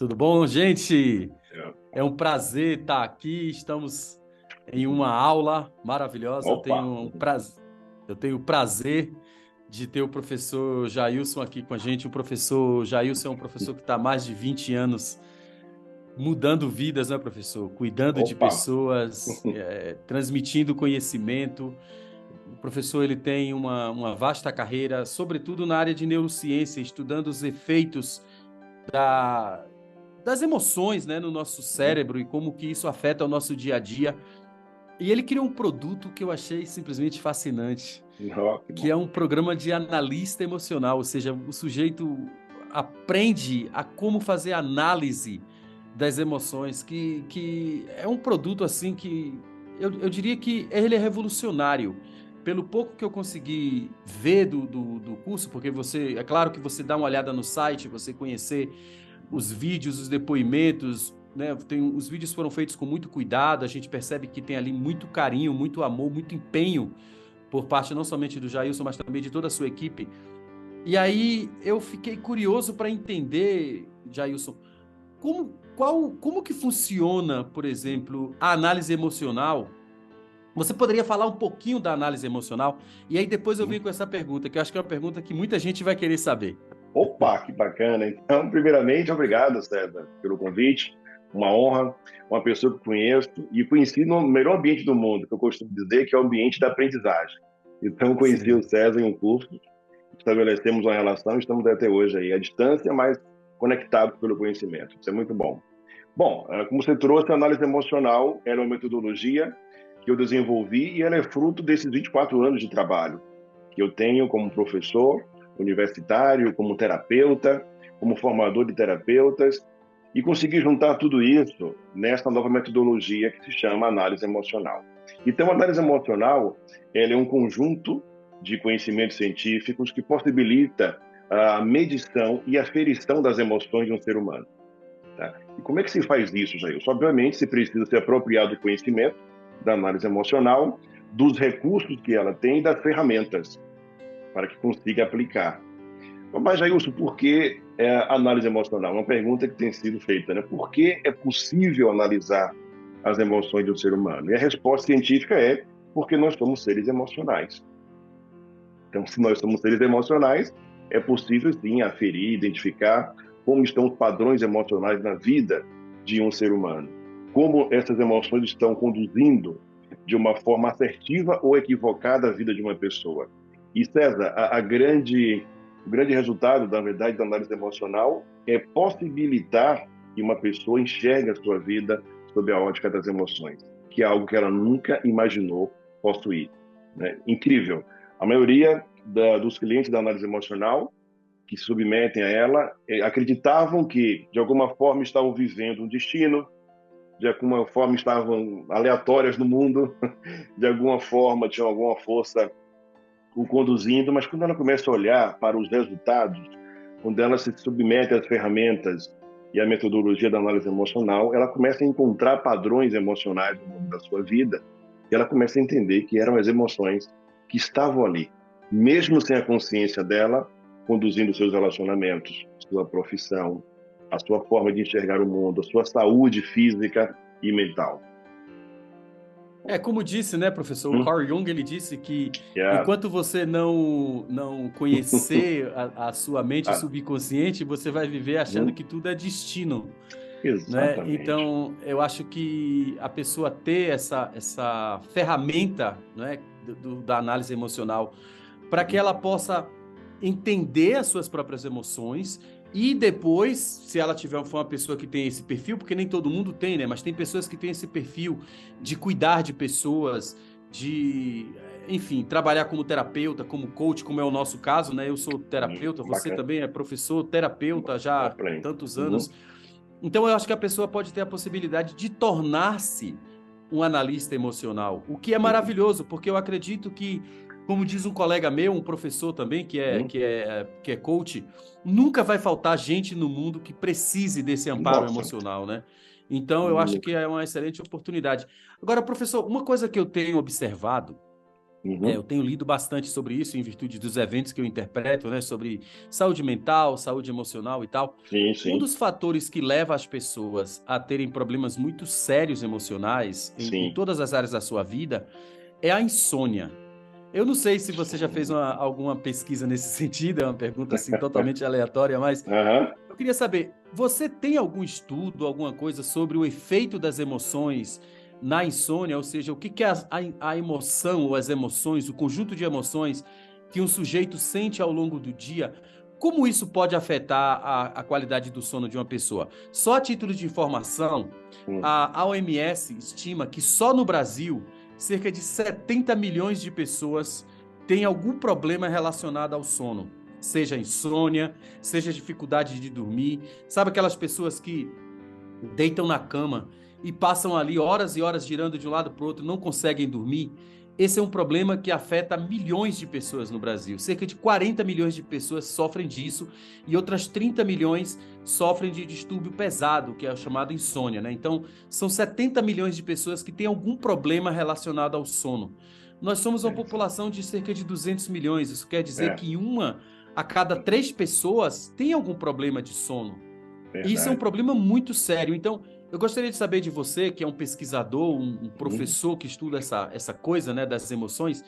Tudo bom, gente? É. É um prazer estar aqui. Estamos em uma aula maravilhosa. Opa! Eu tenho o prazer de ter o professor Jailson aqui com a gente. O professor Jailson é um professor que está há mais de 20 anos mudando vidas, né, professor? Cuidando de Opa! pessoas, transmitindo conhecimento. O professor ele tem uma vasta carreira, sobretudo na área de neurociência, estudando os efeitos da das emoções, né, no nosso cérebro e como que isso afeta o nosso dia a dia. E ele criou um produto que eu achei simplesmente fascinante, Ó, que que bom. é um programa de analista emocional, ou seja, o sujeito aprende a como fazer análise das emoções, que é um produto assim que eu diria que ele é revolucionário. Pelo pouco que eu consegui ver do curso, porque é claro que você dá uma olhada no site, você conhecer os vídeos, os depoimentos, né? Os vídeos foram feitos com muito cuidado, a gente percebe que tem ali muito carinho, muito amor, muito empenho por parte não somente do Jailson, mas também de toda a sua equipe. E aí eu fiquei curioso para entender, Jailson, como que funciona, por exemplo, a análise emocional. Você poderia falar um pouquinho da análise emocional? E aí depois eu venho com essa pergunta, que eu acho que é uma pergunta que muita gente vai querer saber. Opa, que bacana. Então, primeiramente, obrigado, César, pelo convite. Uma honra, uma pessoa que conheço e conheci no melhor ambiente do mundo, que eu costumo dizer que é o ambiente da aprendizagem. Então, conheci o Sim. César em um curso, estabelecemos uma relação, estamos até hoje aí à distância, mas conectados pelo conhecimento. Isso é muito bom. Bom, como você trouxe, a análise emocional era uma metodologia que eu desenvolvi e ela é fruto desses 24 anos de trabalho que eu tenho como professor universitário, como terapeuta, como formador de terapeutas, e consegui juntar tudo isso nessa nova metodologia que se chama análise emocional. Então, a análise emocional ela é um conjunto de conhecimentos científicos que possibilita a medição e aferição das emoções de um ser humano. Tá? E como é que se faz isso, Jair? Obviamente, se precisa se apropriar do conhecimento da análise emocional, dos recursos que ela tem e das ferramentas para que consiga aplicar. Mas, Jailson, por que análise emocional? Uma pergunta que tem sido feita, né? Por que é possível analisar as emoções do ser humano? E a resposta científica é porque nós somos seres emocionais. Então, se nós somos seres emocionais, é possível, sim, aferir, identificar como estão os padrões emocionais na vida de um ser humano. Como essas emoções estão conduzindo de uma forma assertiva ou equivocada a vida de uma pessoa. E, César, o grande resultado, na verdade, da análise emocional é possibilitar que uma pessoa enxergue a sua vida sob a ótica das emoções, que é algo que ela nunca imaginou possuir. Né? Incrível. A maioria dos clientes da análise emocional que se submetem a ela acreditavam que, de alguma forma, estavam vivendo um destino, de alguma forma estavam aleatórias no mundo, de alguma forma tinham alguma força o conduzindo, mas quando ela começa a olhar para os resultados, quando ela se submete às ferramentas e à metodologia da análise emocional, ela começa a encontrar padrões emocionais no longo da sua vida e ela começa a entender que eram as emoções que estavam ali, mesmo sem a consciência dela, conduzindo seus relacionamentos, sua profissão, a sua forma de enxergar o mundo, a sua saúde física e mental. Como disse, né, professor, o Hum? Carl Jung, ele disse que Yeah. enquanto você não conhecer a sua mente Ah, subconsciente, você vai viver achando hum? que tudo é destino, né? Exatamente. Então, eu acho que a pessoa ter essa ferramenta, né, da análise emocional, para que ela possa entender as suas próprias emoções e depois, se ela for uma pessoa que tem esse perfil, porque nem todo mundo tem, né? Mas tem pessoas que têm esse perfil de cuidar de pessoas, de, enfim, trabalhar como terapeuta, como coach, como é o nosso caso, né? Eu sou terapeuta, você Bacana. também é professor, terapeuta já há Compreendo. tantos Uhum. anos. Então, eu acho que a pessoa pode ter a possibilidade de tornar-se um analista emocional, o que é Uhum. maravilhoso, porque eu acredito que, como diz um colega meu, um professor também, Uhum. que é coach, nunca vai faltar gente no mundo que precise desse amparo Nossa, emocional, né? Então, eu acho que nunca. é uma excelente oportunidade. Agora, professor, uma coisa que eu tenho observado Eu Uhum. tenho lido bastante sobre isso em virtude dos eventos que eu interpreto, né, sobre saúde mental, saúde emocional e tal. Sim, Um sim, dos fatores que leva as pessoas a terem problemas muito sérios emocionais em sim. todas as áreas da sua vida é a insônia. Eu não sei se você já fez Sim. alguma pesquisa nesse sentido, é uma pergunta assim totalmente aleatória, mas Aham. eu queria saber, você tem algum estudo, alguma coisa sobre o efeito das emoções na insônia? Ou seja, o que que é a emoção ou as emoções, o conjunto de emoções que um sujeito sente ao longo do dia? Como isso pode afetar a qualidade do sono de uma pessoa? Só a título de informação, Hum. a OMS estima que só no Brasil, cerca de 70 milhões de pessoas têm algum problema relacionado ao sono, seja insônia, seja dificuldade de dormir. Sabe aquelas pessoas que deitam na cama e passam ali horas e horas girando de um lado para o outro, não conseguem dormir? Esse é um problema que afeta milhões de pessoas no Brasil. Cerca de 40 milhões de pessoas sofrem disso e outras 30 milhões sofrem de distúrbio pesado, que é o chamado insônia, né? Então, são 70 milhões de pessoas que têm algum problema relacionado ao sono. Nós somos uma É, população de cerca de 200 milhões. Isso quer dizer é, que uma a cada três pessoas tem algum problema de sono. E isso é um verdade. problema muito sério. Então, eu gostaria de saber de você, que é um pesquisador, um Uhum. professor que estuda essa coisa, né, das emoções,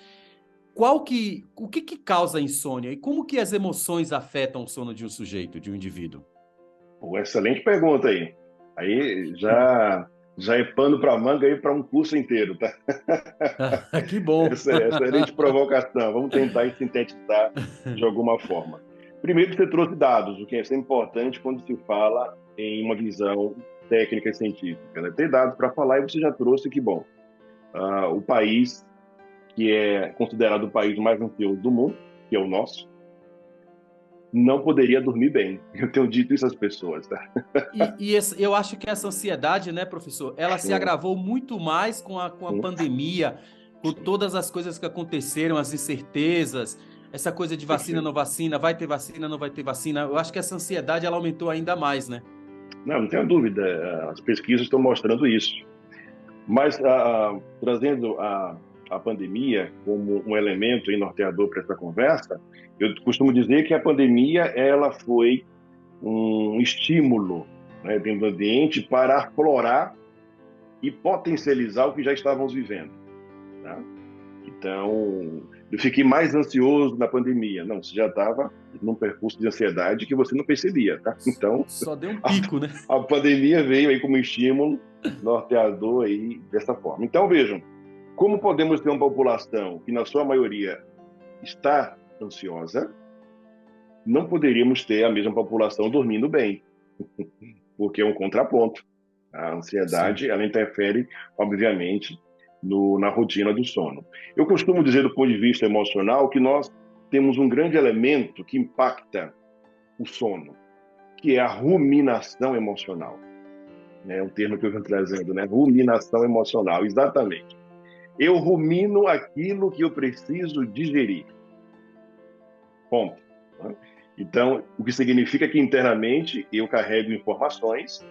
o que que causa a insônia e como que as emoções afetam o sono de um sujeito, de um indivíduo? Pô, excelente pergunta aí. Aí já é pano para manga aí para um curso inteiro, tá? Que bom. Excelente provocação. Vamos tentar sintetizar de alguma forma. Primeiro, você trouxe dados, o que é sempre importante quando se fala em uma visão técnica e científica, né? Ter dados para falar e você já trouxe que, bom, o país que é considerado o país mais ansioso do mundo, que é o nosso, não poderia dormir bem. Eu tenho dito isso às pessoas, tá? Eu acho que essa ansiedade, né, professor, ela se Hum, agravou muito mais com a hum, pandemia, com todas as coisas que aconteceram, as incertezas, essa coisa de vacina, não perfeito. vacina, vai ter vacina, não vai ter vacina. Eu acho que essa ansiedade ela aumentou ainda mais, né? Não, não tenho dúvida, as pesquisas estão mostrando isso. Mas trazendo a pandemia como um elemento aí norteador para essa conversa, eu costumo dizer que a pandemia ela foi um estímulo, né, dentro do ambiente para aflorar e potencializar o que já estávamos vivendo. Tá? Então, eu fiquei mais ansioso na pandemia. Não, você já estava num percurso de ansiedade que você não percebia, tá? Então, Só deu um a, pico, né? a pandemia veio aí como estímulo norteador aí dessa forma. Então, vejam, como podemos ter uma população que, na sua maioria, está ansiosa, não poderíamos ter a mesma população dormindo bem, porque é um contraponto. A Sim. ansiedade, ela interfere, obviamente, na rotina do sono. Eu costumo dizer, do ponto de vista emocional, que nós temos um grande elemento que impacta o sono, que é a ruminação emocional. É um termo que eu estou trazendo, né? Ruminação emocional, exatamente. Eu rumino aquilo que eu preciso digerir. Ponto. Né? Então, o que significa que internamente eu carrego informações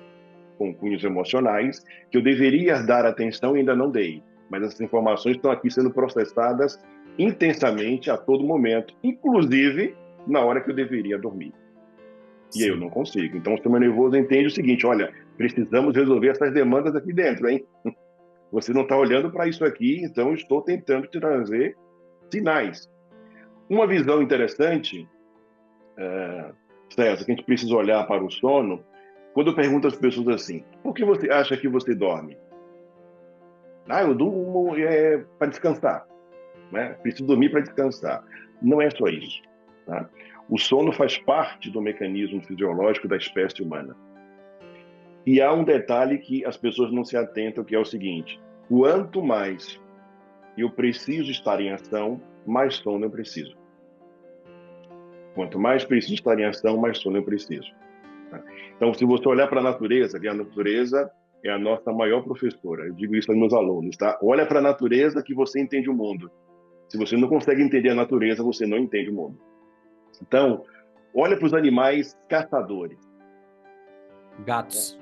com cunhos emocionais que eu deveria dar atenção e ainda não dei. Mas essas informações estão aqui sendo processadas intensamente a todo momento, inclusive na hora que eu deveria dormir. E aí eu Sim. não consigo. Então, o sistema nervoso entende o seguinte: olha, precisamos resolver essas demandas aqui dentro, hein? Você não está olhando para isso aqui, então eu estou tentando te trazer sinais. Uma visão interessante, César, que a gente precisa olhar para o sono, quando eu pergunto às pessoas assim: por que você acha que você dorme? Ah, eu durmo para descansar, né? Preciso dormir para descansar. Não é só isso, tá? O sono faz parte do mecanismo fisiológico da espécie humana. E há um detalhe que as pessoas não se atentam, que é o seguinte: quanto mais eu preciso estar em ação, mais sono eu preciso. Quanto mais preciso estar em ação, mais sono eu preciso. Tá? Então, se você olhar para a natureza, que a natureza é a nossa maior professora. Eu digo isso aos meus alunos, tá? Olha para a natureza que você entende o mundo. Se você não consegue entender a natureza, você não entende o mundo. Então, olha para os animais caçadores. Gatos.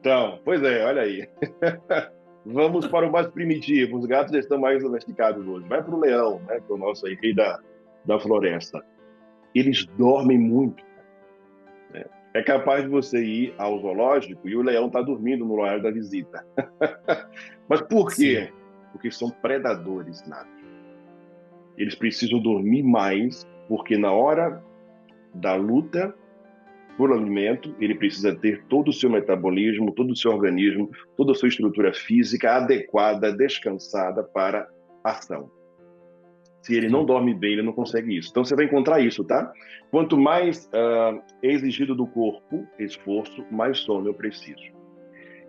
Então, pois é, olha aí. Vamos para o mais primitivo. Os gatos já estão mais domesticados hoje. Vai para o leão, né? Que é o nosso aí, rei da floresta. Eles dormem muito. É capaz de você ir ao zoológico e o leão está dormindo no horário da visita. Mas por Sim, quê? Porque são predadores natos. Eles precisam dormir mais, porque na hora da luta por alimento, ele precisa ter todo o seu metabolismo, todo o seu organismo, toda a sua estrutura física adequada, descansada para a ação. Se ele não sim. dorme bem, ele não consegue isso. Então você vai encontrar isso, tá? Quanto mais é exigido do corpo esforço, mais sono eu preciso.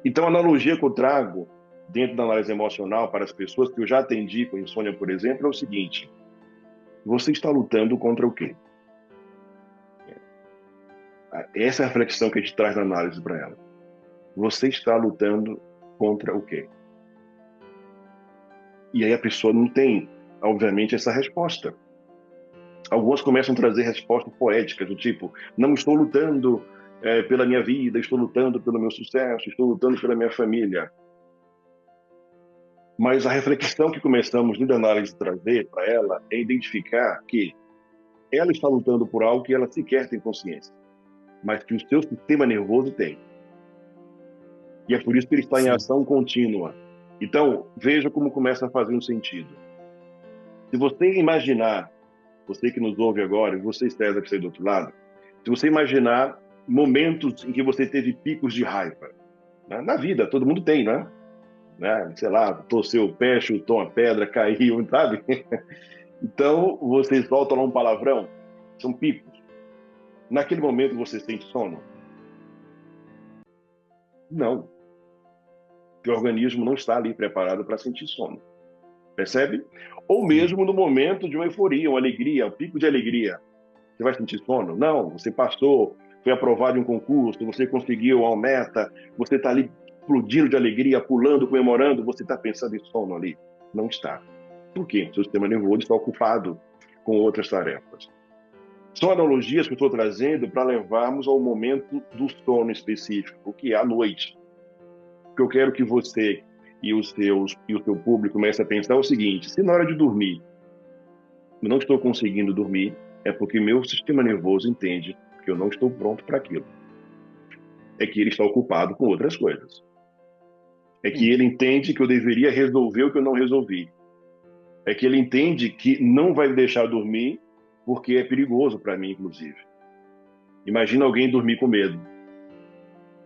Então a analogia que eu trago dentro da análise emocional para as pessoas que eu já atendi com insônia, por exemplo, é o seguinte: você está lutando contra o quê? Essa é a reflexão que a gente traz na análise para ela. Você está lutando contra o quê? E aí a pessoa não tem, obviamente, essa resposta. Algumas começam a trazer respostas poéticas, do tipo, não estou lutando pela minha vida, estou lutando pelo meu sucesso, estou lutando pela minha família. Mas a reflexão que começamos de análise trazer para ela é identificar que ela está lutando por algo que ela sequer tem consciência, mas que o seu sistema nervoso tem. E é por isso que ele está em Sim. ação contínua. Então, veja como começa a fazer um sentido. Se você imaginar, você que nos ouve agora, e você, César, que está aí do outro lado, se você imaginar momentos em que você teve picos de raiva, né? Na vida, todo mundo tem, né? Sei lá, torceu o pé, chutou uma pedra, caiu, sabe? Então, você solta lá um palavrão, são picos. Naquele momento você sente sono? Não. O organismo não está ali preparado para sentir sono. Percebe? Ou Sim. mesmo no momento de uma euforia, uma alegria, um pico de alegria. Você vai sentir sono? Não. Você passou, foi aprovado em um concurso, você conseguiu uma meta, você está ali explodindo de alegria, pulando, comemorando, você está pensando em sono ali? Não está. Por quê? O seu sistema nervoso está ocupado com outras tarefas. São analogias que eu estou trazendo para levarmos ao momento do sono específico, que é a noite. O que eu quero que você e o seu público comece a pensar é o seguinte: se na hora de dormir eu não estou conseguindo dormir, é porque meu sistema nervoso entende que eu não estou pronto para aquilo. É que ele está ocupado com outras coisas. É que Sim. ele entende que eu deveria resolver o que eu não resolvi. É que ele entende que não vai me deixar dormir porque é perigoso para mim, inclusive. Imagina alguém dormir com medo.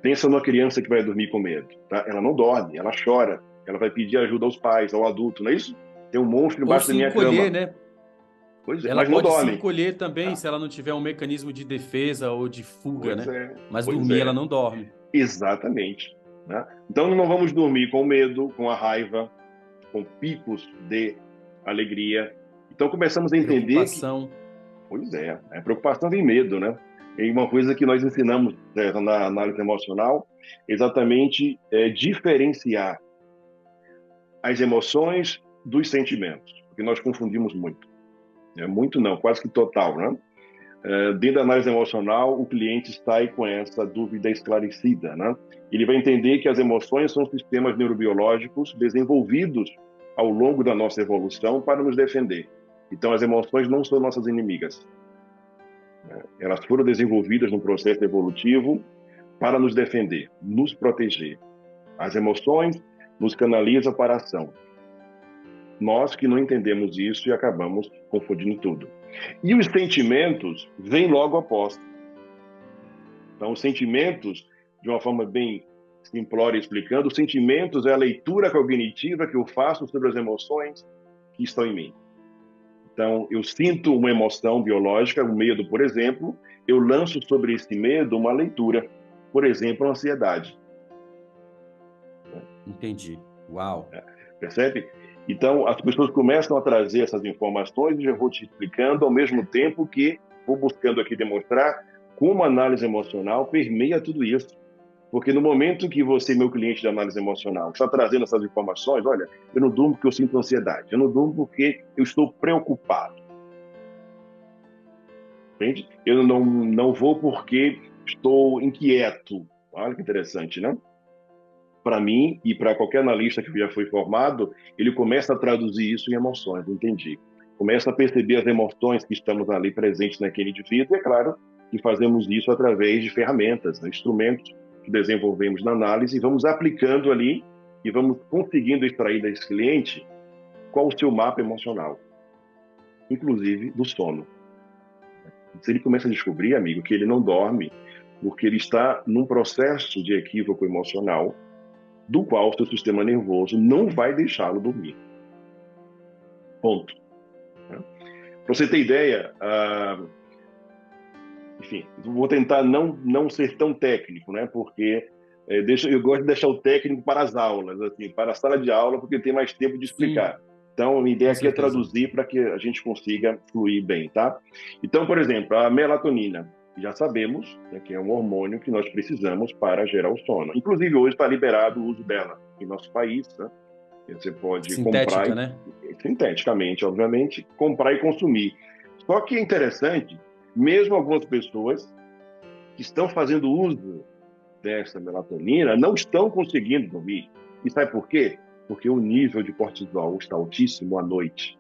Pensa numa criança que vai dormir com medo. Tá? Ela não dorme, ela chora. Ela vai pedir ajuda aos pais, ao adulto, não é isso? Tem um monstro Ou embaixo da se minha encolher, cama. né? Pois é, Ela mas não pode se dorme. encolher também Tá? se ela não tiver um mecanismo de defesa ou de fuga, Pois né? é, Mas pois dormir ela é. não dorme. Exatamente. Né? Então não vamos dormir com medo, com a raiva, com picos de alegria. Então começamos a entender que, Preocupação. pois é, a preocupação vem medo, né? E uma coisa que nós ensinamos na análise emocional, exatamente diferenciar as emoções dos sentimentos, porque nós confundimos muito. Muito não, quase que total, né? Dentro da análise emocional, o cliente sai com essa dúvida esclarecida, né? Ele vai entender que as emoções são sistemas neurobiológicos desenvolvidos ao longo da nossa evolução para nos defender. Então, as emoções não são nossas inimigas. Elas foram desenvolvidas no processo evolutivo para nos defender, nos proteger. As emoções nos canalizam para a ação. Nós que não entendemos isso e acabamos confundindo tudo. E os sentimentos vêm logo após. Então, os sentimentos, de uma forma bem simplória explicando, os sentimentos é a leitura cognitiva que eu faço sobre as emoções que estão em mim. Então, eu sinto uma emoção biológica, o medo, por exemplo, eu lanço sobre esse medo uma leitura. Por exemplo, a ansiedade. Entendi. Uau. Percebe? Então, as pessoas começam a trazer essas informações e já vou te explicando, ao mesmo tempo que vou buscando aqui demonstrar como a análise emocional permeia tudo isso. Porque no momento que você, meu cliente de análise emocional, está trazendo essas informações, olha, eu não durmo porque eu sinto ansiedade, eu não durmo porque eu estou preocupado, entende? Eu não vou porque estou inquieto. Olha que interessante, né? para mim e para qualquer analista que já foi formado, ele começa a traduzir isso em emoções, entendi. Começa a perceber as emoções que estamos ali presentes naquele indivíduo, e é claro que fazemos isso através de ferramentas, né, instrumentos que desenvolvemos na análise, e vamos aplicando ali e vamos conseguindo extrair desse cliente qual o seu mapa emocional, inclusive do sono. Se ele começa a descobrir, amigo, que ele não dorme porque ele está num processo de equívoco emocional do qual o seu sistema nervoso não vai deixá-lo dormir. Ponto. Para você ter ideia, enfim, vou tentar não ser tão técnico, né? Porque eu gosto de deixar o técnico para as aulas, assim, para a sala de aula, porque tem mais tempo de Sim, explicar. Então, a minha ideia com aqui é certeza. traduzir para que a gente consiga fluir bem, tá? Então, por exemplo, a melatonina. Já sabemos, né, que é um hormônio que nós precisamos para gerar o sono. Inclusive, hoje está liberado o uso dela em nosso país, né? Você pode comprar, Sintética, né? sinteticamente, obviamente, comprar e consumir. Só que é interessante, mesmo algumas pessoas que estão fazendo uso dessa melatonina não estão conseguindo dormir. E sabe por quê? Porque o nível de cortisol está altíssimo à noite.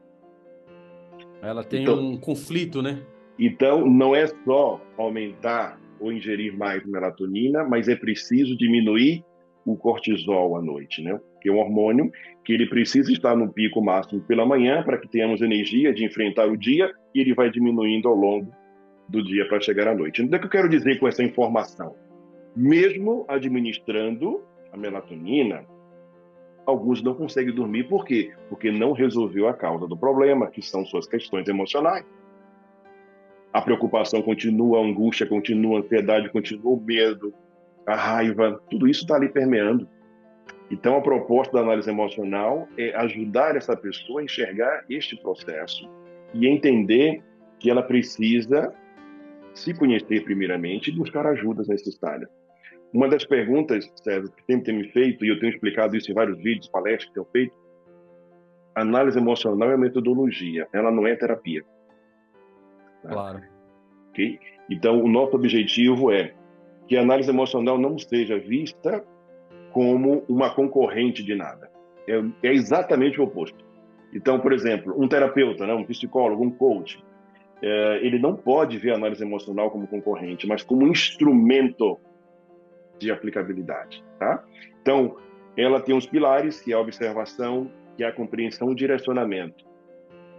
Ela tem Então, um conflito, né? então não é só aumentar ou ingerir mais melatonina, mas é preciso diminuir o cortisol à noite, né? Que é um hormônio que ele precisa estar no pico máximo pela manhã para que tenhamos energia de enfrentar o dia e ele vai diminuindo ao longo do dia para chegar à noite. Então, o que eu quero dizer com essa informação? Mesmo administrando a melatonina, alguns não conseguem dormir. Por quê? Porque não resolveu a causa do problema, que são suas questões emocionais. A preocupação continua, a angústia continua, a ansiedade continua, o medo, a raiva, tudo isso está ali permeando. Então, a proposta da análise emocional é ajudar essa pessoa a enxergar este processo e entender que ela precisa se conhecer primeiramente e buscar ajudas necessárias. Uma das perguntas, César, que sempre tem me feito, e eu tenho explicado isso em vários vídeos, palestras que tenho feito, análise emocional é metodologia, ela não é terapia. Tá? Claro. Okay? Então, o nosso objetivo é que a análise emocional não seja vista como uma concorrente de nada. É exatamente o oposto. Então, por exemplo, um terapeuta, né, um psicólogo, um coach, ele não pode ver a análise emocional como concorrente, mas como um instrumento de aplicabilidade. Tá? Então, ela tem os pilares, que é a observação, que é a compreensão e o direcionamento.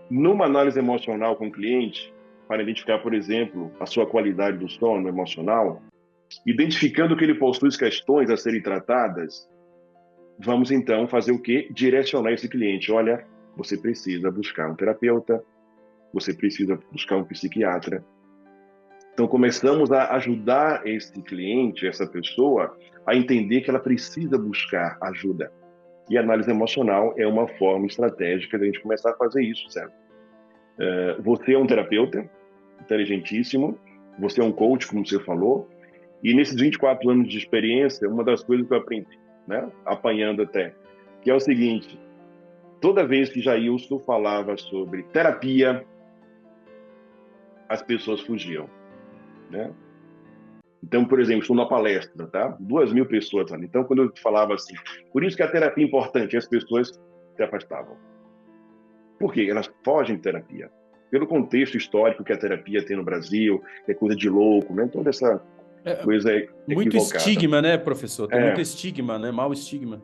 Numa análise emocional com o cliente, para identificar, por exemplo, a sua qualidade do sono emocional, identificando que ele possui questões a serem tratadas, vamos então fazer o quê? Direcionar esse cliente. Olha, você precisa buscar um terapeuta, você precisa buscar um psiquiatra. Então começamos a ajudar esse cliente, essa pessoa, a entender que ela precisa buscar ajuda. E a análise emocional é uma forma estratégica de a gente começar a fazer isso, certo? Você é um terapeuta inteligentíssimo, você é um coach, como você falou, e nesses 24 anos de experiência, uma das coisas que eu aprendi, né, apanhando até, que é o seguinte: toda vez que Jailson falava sobre terapia, as pessoas fugiam, né? Então, por exemplo, estou na palestra, tá? 2.000 pessoas ali. Então, quando eu falava assim, por isso que a terapia é importante, as pessoas se afastavam. Por quê? Elas fogem de terapia. Pelo contexto histórico que a terapia tem no Brasil, que é coisa de louco, né? Toda essa É coisa muito equivocada. estigma, né, professor? Tem muito É, estigma, né? Mau estigma.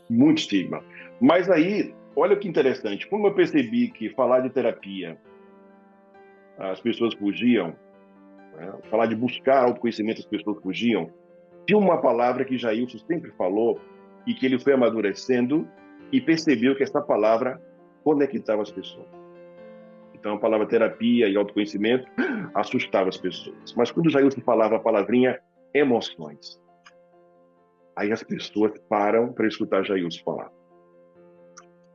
muito estigma. Mas aí, olha que interessante, como eu percebi que falar de terapia, as pessoas fugiam, né? Falar de buscar autoconhecimento, as pessoas fugiam, tinha uma palavra que Jailson sempre falou e que ele foi amadurecendo e percebeu que essa palavra conectava as pessoas. Então, a palavra terapia e autoconhecimento assustava as pessoas. Mas quando Jailson falava a palavrinha emoções, aí as pessoas param para escutar Jailson falar.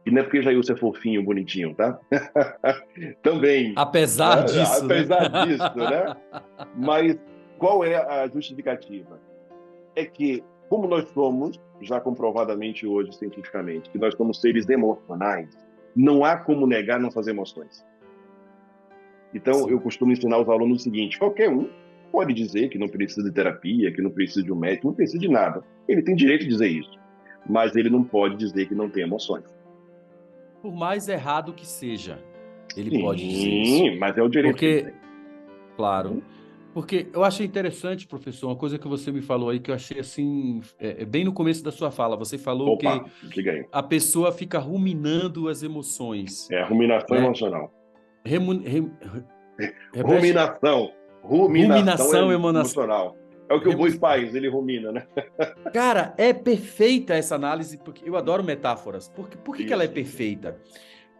E não é porque Jailson é fofinho, bonitinho, tá? Também, Apesar né? disso, né? Apesar disso, né? Mas qual é a justificativa? É que, como nós somos, já comprovadamente hoje, cientificamente, que nós somos seres emocionais, não há como negar nossas emoções. Então, eu Sim. costumo ensinar os alunos o seguinte: qualquer um pode dizer que não precisa de terapia, que não precisa de um médico, não precisa de nada. Ele tem direito de dizer isso. mas ele não pode dizer que não tem emoções. Por mais errado que seja, ele pode dizer isso. Sim, mas é o direito que ele Porque, tem. claro, Uhum. porque eu achei interessante, professor, uma coisa que você me falou aí que eu achei assim, bem no começo da sua fala, você falou Opa, que diga aí. a pessoa fica ruminando as emoções, É ruminação né? emocional. Remu- rem- repete? Ruminação. Ruminação Ruminação emocional. É o que o boi faz, ele rumina, né? Cara, é perfeita essa análise, porque eu adoro metáforas. Por que ela é Isso. perfeita?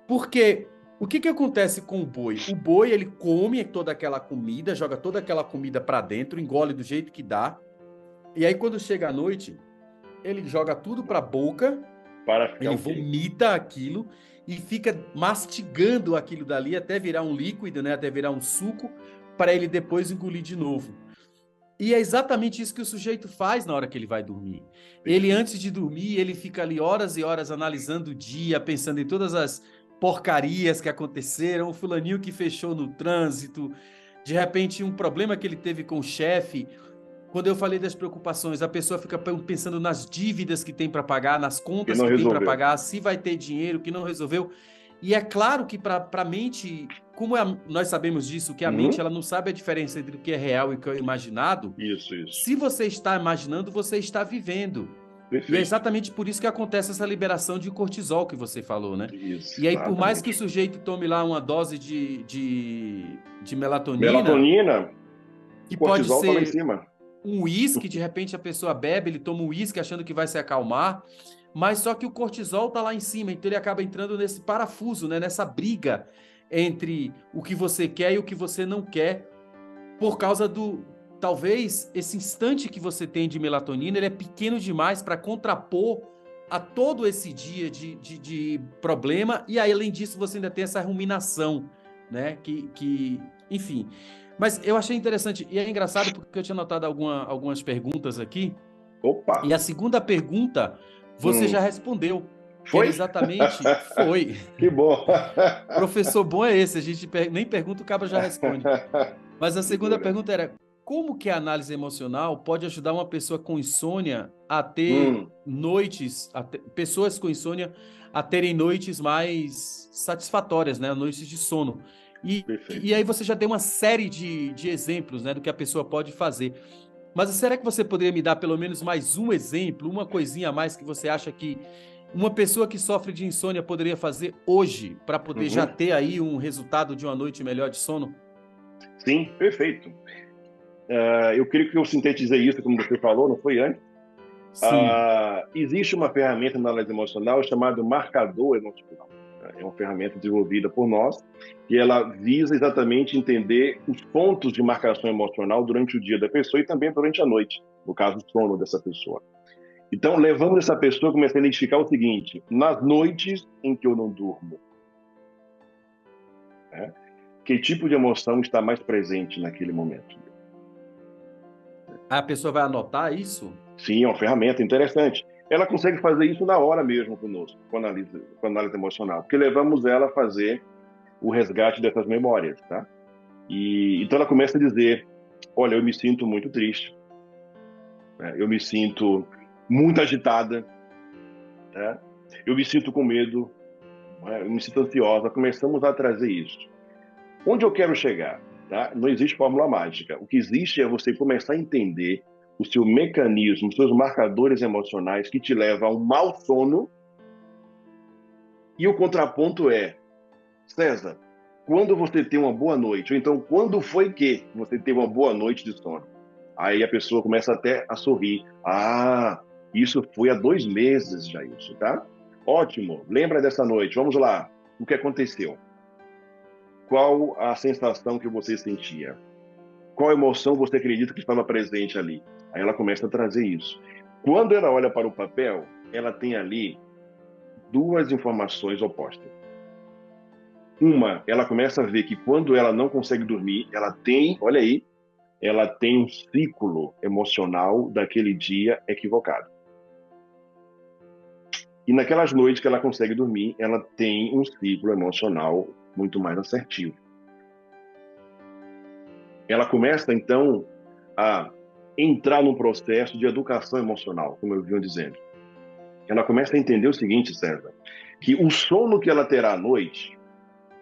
Porque o que acontece com o boi? O boi, ele come toda aquela comida, joga toda aquela comida para dentro, engole do jeito que dá. E aí, quando chega a noite, ele joga tudo para a boca, Para ficar ele ok. vomita aquilo e fica mastigando aquilo dali até virar um líquido, né? Até virar um suco, para ele depois engolir de novo. E é exatamente isso que o sujeito faz na hora que ele vai dormir. Ele, Perfeito. antes de dormir, ele fica ali horas e horas analisando o dia, pensando em todas as porcarias que aconteceram, o fulaninho que fechou no trânsito, de repente um problema que ele teve com o chefe. Quando eu falei das preocupações, a pessoa fica pensando nas dívidas que tem para pagar, nas E contas não que tem para resolveu. pagar, se vai ter dinheiro, que não resolveu. E é claro que para a mente, como nós sabemos disso, que a mente Uhum. ela não sabe a diferença entre o que é real e o que é imaginado, Isso, isso. se você está imaginando, você está vivendo. E é Perfeito. exatamente por isso que acontece essa liberação de cortisol que você falou, né? Isso, E aí, por mais que o exatamente. sujeito tome lá uma dose de melatonina, Melatonina, que pode cortisol está lá em ser cima. um uísque, de repente a pessoa bebe, ele toma um uísque achando que vai se acalmar, mas só que o cortisol tá lá em cima, então ele acaba entrando nesse parafuso, né? Nessa briga entre o que você quer e o que você não quer, por causa do. Talvez esse instante que você tem de melatonina, ele é pequeno demais para contrapor a todo esse dia de problema, e aí, além disso, você ainda tem essa ruminação, né? Enfim. Mas eu achei interessante, e é engraçado porque eu tinha notado algumas perguntas aqui, Opa! e a segunda pergunta você já Hum. respondeu, que era Foi? exatamente, foi. Que bom! Professor bom é esse, a gente nem pergunta, o cabra já responde. Mas a segunda Figura. pergunta era: como que a análise emocional pode ajudar uma pessoa com insônia a ter Hum, noites, pessoas com insônia a terem noites mais satisfatórias, né? Noites de sono. E perfeito. aí você já deu uma série de exemplos, né, do que a pessoa pode fazer. Mas será que você poderia me dar pelo menos mais um exemplo, uma coisinha a mais que você acha que uma pessoa que sofre de insônia poderia fazer hoje para poder já Uhum. ter aí um resultado de uma noite melhor de sono? Sim, perfeito. Eu creio que eu sintetizei isso, como você falou, não foi antes? Sim. Existe uma ferramenta na análise emocional chamada marcador emocional. É uma ferramenta desenvolvida por nós e ela visa exatamente entender os pontos de marcação emocional durante o dia da pessoa e também durante a noite, no caso, o sono dessa pessoa. Então, levando essa pessoa, comecei a identificar o seguinte: nas noites em que eu não durmo, né, que tipo de emoção está mais presente naquele momento? A pessoa vai anotar isso? Sim, é uma ferramenta interessante. Ela consegue fazer isso na hora mesmo conosco, com análise emocional, porque levamos ela a fazer o resgate dessas memórias, tá? E então ela começa a dizer: olha, eu me sinto muito triste, né? Eu me sinto muito agitada, né? Eu me sinto com medo, né? Eu me sinto ansiosa. Começamos a trazer isso. Onde eu quero chegar, tá? Não existe fórmula mágica. O que existe é você começar a entender o seu mecanismo, os seus marcadores emocionais que te levam a um mau sono. E o contraponto é: César, quando você tem uma boa noite, ou então quando foi que você teve uma boa noite de sono? Aí a pessoa começa até a sorrir. Ah, isso foi há 2 meses já isso, tá? Ótimo, lembra dessa noite, vamos lá. O que aconteceu? Qual a sensação que você sentia? Qual emoção você acredita que estava presente ali? Aí ela começa a trazer isso. Quando ela olha para o papel, ela tem ali duas informações opostas. Uma, ela começa a ver que quando ela não consegue dormir, ela tem, olha aí, ela tem um ciclo emocional daquele dia equivocado. E naquelas noites que ela consegue dormir, ela tem um ciclo emocional muito mais assertivo. Ela começa, então, a entrar num processo de educação emocional, como eu vinha dizendo. ela começa a entender o seguinte, César, que o sono que ela terá à noite,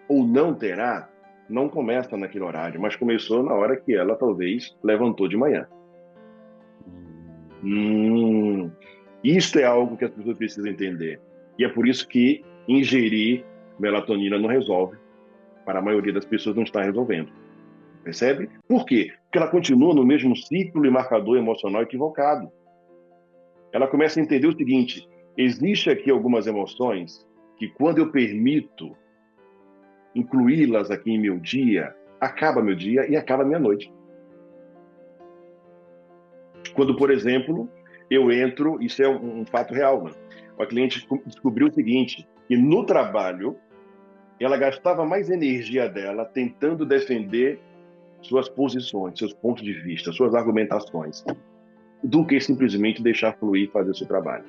ou não terá, não começa naquele horário, mas começou na hora que ela talvez levantou de manhã. Hum, Isto é algo que as pessoas precisam entender. E é por isso que ingerir melatonina não resolve. Para a maioria das pessoas não está resolvendo. Percebe? Por quê? Porque ela continua no mesmo ciclo e marcador emocional equivocado. Ela começa a entender o seguinte: existe aqui algumas emoções que, quando eu permito incluí-las aqui em meu dia, acaba meu dia e acaba minha noite. Quando, por exemplo, eu entro, isso é um fato real, mano. A cliente descobriu o seguinte, que no trabalho, ela gastava mais energia dela tentando defender suas posições, seus pontos de vista, suas argumentações, do que simplesmente deixar fluir e fazer o seu trabalho.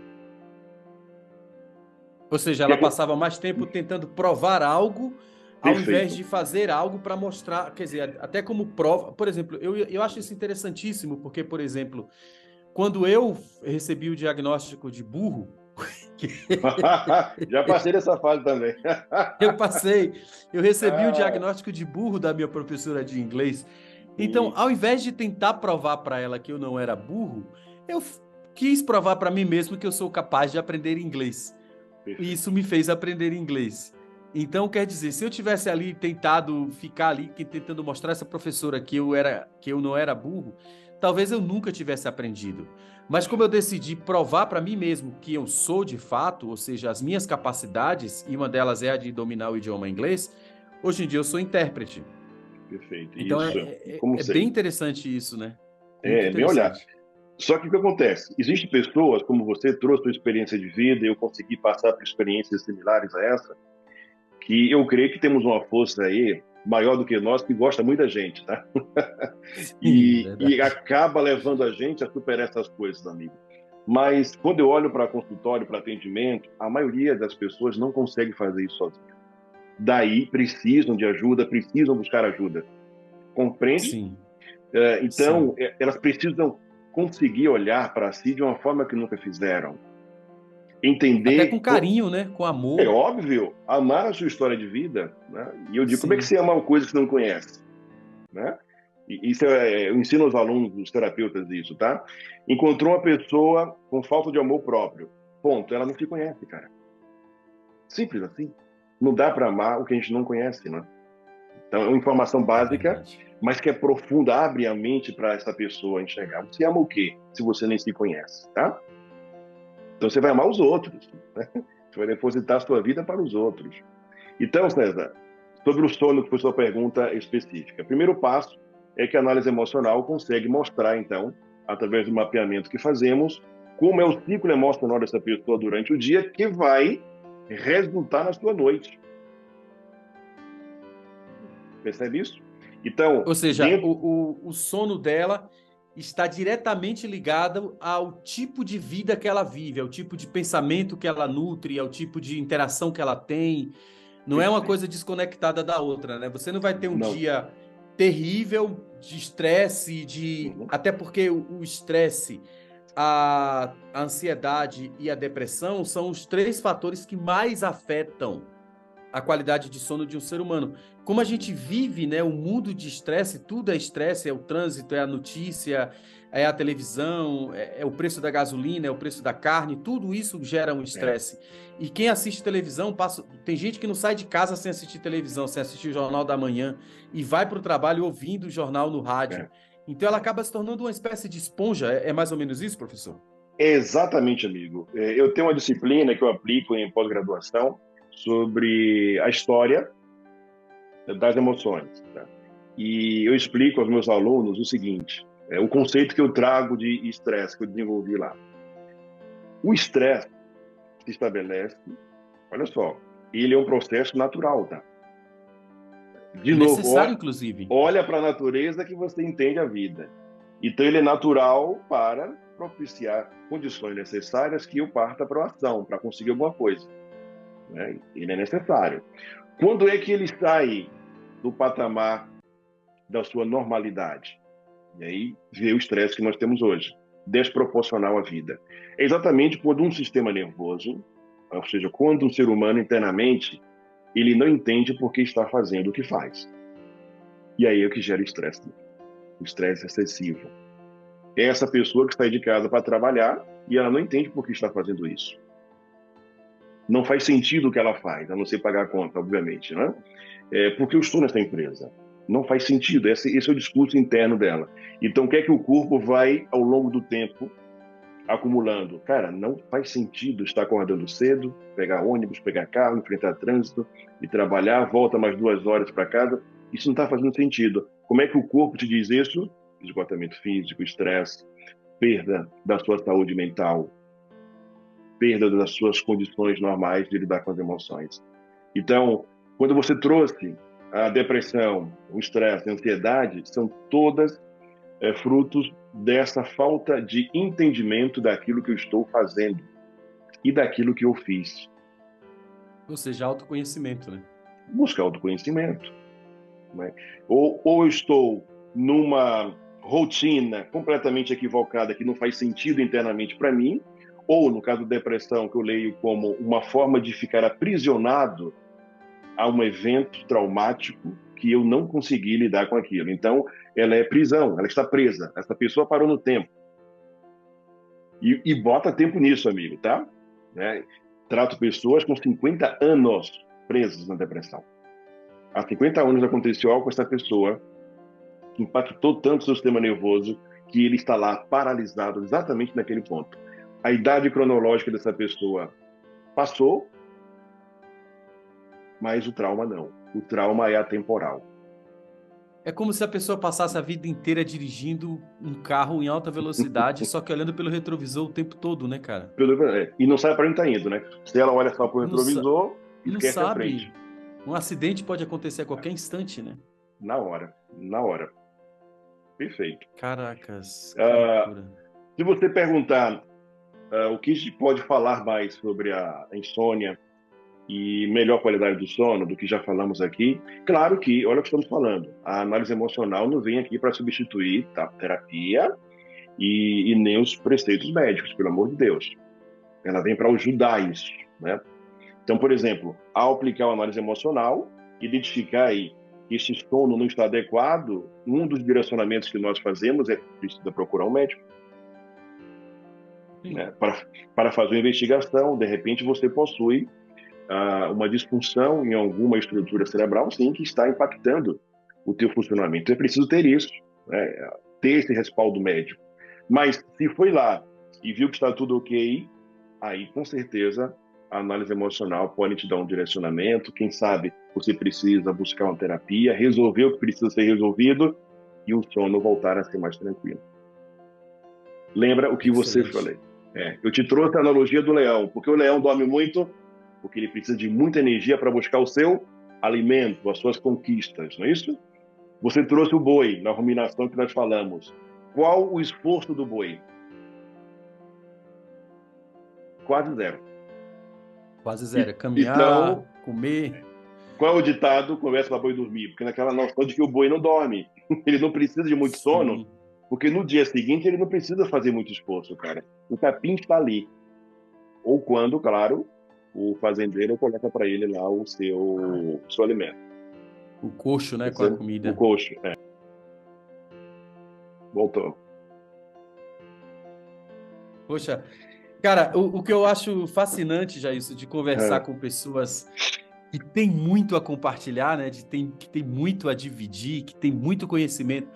Ou seja, ela passava mais tempo tentando provar algo, ao invés de fazer algo para mostrar, quer dizer, até como prova. Por exemplo, eu acho isso interessantíssimo, porque, por exemplo, quando eu recebi o diagnóstico de burro, Já passei dessa fase também. eu recebi o diagnóstico de burro da minha professora de inglês. Então, ao invés de tentar provar para ela que eu não era burro, eu quis provar para mim mesmo que eu sou capaz de aprender inglês. E isso me fez aprender inglês. Então, quer dizer, se eu tivesse ali tentado ficar ali tentando mostrar essa professora que eu não era burro, talvez eu nunca tivesse aprendido. Mas como eu decidi provar para mim mesmo que eu sou de fato, ou seja, as minhas capacidades, e uma delas é a de dominar o idioma inglês, hoje em dia eu sou intérprete. Perfeito. Então Isso. é bem interessante isso, né? Muito Bem olhar. interessante. Só que o que acontece? Existem pessoas, como você trouxe sua experiência de vida, e eu consegui passar por experiências similares a essa, que eu creio que temos uma força aí maior do que nós, que gosta muito da gente, tá? Sim, E verdade. acaba levando a gente a superar essas coisas, amigo. Mas quando eu olho para consultório, para atendimento, a maioria das pessoas não consegue fazer isso sozinha. Daí precisam de ajuda, precisam buscar ajuda. Compreende? Sim, sim. Então, elas precisam conseguir olhar para si de uma forma que nunca fizeram. Até com Entender, carinho, né? Com é amor. óbvio, amar a sua história de vida. Né? E eu digo, como é que Sim. você ama uma coisa que você não conhece? Né? E isso eu ensino aos alunos, os terapeutas, isso, tá? Encontrou uma pessoa com falta de amor próprio. Ponto. Ela não se conhece, cara. Simples assim. Não dá para amar o que a gente não conhece, né? Então, é uma informação É básica, verdade. mas que é profunda, abre a mente para essa pessoa enxergar. Você ama o quê, se você nem se conhece, tá? Então, você vai amar os outros, né? Você vai depositar a sua vida para os outros. Então, César, sobre o sono, que foi sua pergunta específica. O primeiro passo é que a análise emocional consegue mostrar, então, através do mapeamento que fazemos, como é o ciclo emocional dessa pessoa durante o dia, que vai resultar na sua noite. Percebe isso? Então, Ou seja, dentro... o sono dela está diretamente ligado ao tipo de vida que ela vive, ao tipo de pensamento que ela nutre, ao tipo de interação que ela tem. Não é uma Perfeito. coisa desconectada da outra, né? Você não vai ter um Não. dia terrível de estresse, Uhum. até porque o estresse, a ansiedade e a depressão são os três fatores que mais afetam a qualidade de sono de um ser humano. Como a gente vive, né, um mundo de estresse, tudo é estresse, é o trânsito, é a notícia, é a televisão, é o preço da gasolina, é o preço da carne, tudo isso gera um É, estresse. E quem assiste televisão, tem gente que não sai de casa sem assistir televisão, sem assistir o Jornal da Manhã, e vai para o trabalho ouvindo o jornal no rádio. é. Então ela acaba se tornando uma espécie de esponja. É mais ou menos isso, professor? Exatamente, amigo. Eu tenho uma disciplina que eu aplico em pós-graduação sobre a história das emoções. Tá? E eu explico aos meus alunos o seguinte: o conceito que eu trago de estresse, que eu desenvolvi lá. O estresse se estabelece, olha só, ele é um processo natural, tá? De novo, Necessário, inclusive. olha para a natureza que você entende a vida. Então, ele é natural para propiciar condições necessárias que eu parta para a ação, para conseguir alguma coisa. Né? Ele é necessário. Quando é que ele sai do patamar da sua normalidade? E aí vê o estresse que nós temos hoje. desproporcional à vida. É exatamente quando um sistema nervoso, ou seja, quando um ser humano internamente, ele não entende por que está fazendo o que faz. E aí é o que gera estresse, o estresse excessivo. É essa pessoa que sai de casa para trabalhar e ela não entende por que está fazendo isso. Não faz sentido o que ela faz, a não ser pagar a conta, obviamente, né? Porque eu estou nessa empresa. Não faz sentido, esse é o discurso interno dela. Então, o que é que o corpo vai, ao longo do tempo, acumulando? Cara, não faz sentido estar acordando cedo, pegar ônibus, pegar carro, enfrentar trânsito e trabalhar, volta mais 2 horas para casa. Isso não está fazendo sentido. Como é que o corpo te diz isso? Esgotamento físico, estresse, perda da sua saúde mental, perda das suas condições normais de lidar com as emoções. Então, quando você trouxe a depressão, o estresse, a ansiedade, são todas frutos dessa falta de entendimento daquilo que eu estou fazendo e daquilo que eu fiz. Ou seja, autoconhecimento, né? Buscar autoconhecimento. Né? Ou eu estou numa rotina completamente equivocada que não faz sentido internamente para mim, ou, no caso da depressão, que eu leio como uma forma de ficar aprisionado a um evento traumático que eu não consegui lidar com aquilo. Então, ela é prisão, ela está presa. Essa pessoa parou no tempo. E bota tempo nisso, amigo, tá? Né? Trato pessoas com 50 anos presas na depressão. Há 50 anos aconteceu algo com essa pessoa que impactou tanto o seu sistema nervoso que ele está lá paralisado exatamente naquele ponto. A idade cronológica dessa pessoa passou, mas o trauma não. O trauma é atemporal. É como se a pessoa passasse a vida inteira dirigindo um carro em alta velocidade, só que olhando pelo retrovisor o tempo todo, né, cara? E não sabe para onde está indo, né? Se ela olha só para o Não, retrovisor, não esquece a frente. sabe. Um acidente pode acontecer a qualquer instante, né? Na hora, na hora. Perfeito. Caracas, que loucura. Se você perguntar o que a gente pode falar mais sobre a insônia e melhor qualidade do sono, do que já falamos aqui, claro que, olha o que estamos falando, a análise emocional não vem aqui para substituir a terapia e nem os preceitos médicos, pelo amor de Deus. Ela vem para ajudar isso, né? Então, por exemplo, ao aplicar a análise emocional, identificar aí que esse sono não está adequado, um dos direcionamentos que nós fazemos é precisa procurar um médico, né, para fazer uma investigação. De repente, você possui uma disfunção em alguma estrutura cerebral, sim, que está impactando o teu funcionamento. É preciso ter isso, né, ter esse respaldo médico. Mas se foi lá e viu que está tudo ok, aí com certeza a análise emocional pode te dar um direcionamento. Quem sabe você precisa buscar uma terapia, resolver o que precisa ser resolvido e o sono voltar a ser mais tranquilo. Lembra o que você falou? Eu te trouxe a analogia do leão, porque o leão dorme muito, porque ele precisa de muita energia para buscar o seu alimento, as suas conquistas, não é isso? Você trouxe o boi na ruminação que nós falamos. Qual o esforço do boi? Quase zero. Quase zero. Caminhar, então, comer. Qual é o ditado? Conversa para boi dormir. Porque naquela noção de que o boi não dorme. Ele não precisa de muito sono, porque no dia seguinte ele não precisa fazer muito esforço, cara. O capim está ali. Ou quando, claro, o fazendeiro coloca para ele lá o seu alimento. O coxo, né, com a comida. O coxo, Voltou. Poxa, cara, o que eu acho fascinante, Jailson, de conversar com pessoas que têm muito a compartilhar, né, que tem muito a dividir, que tem muito conhecimento,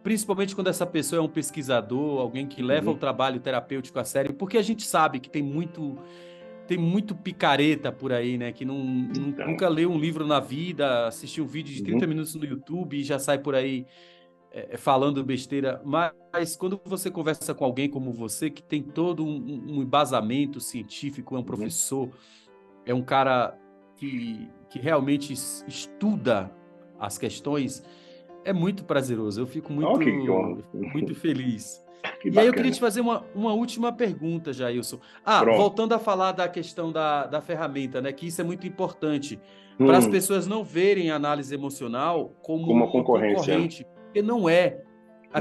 principalmente quando essa pessoa é um pesquisador, alguém que leva o trabalho terapêutico a sério, porque a gente sabe que tem muito picareta por aí, né? Que nunca leu um livro na vida, assistiu um vídeo de 30 minutos no YouTube e já sai por aí falando besteira. Mas quando você conversa com alguém como você, que tem todo um embasamento científico, é um professor, é um cara que realmente estuda as questões, é muito prazeroso. Eu fico muito feliz. E aí eu queria te fazer uma última pergunta, Jailson. Voltando a falar da questão da ferramenta, né? Que isso é muito importante para as pessoas não verem a análise emocional como uma concorrente, porque não é.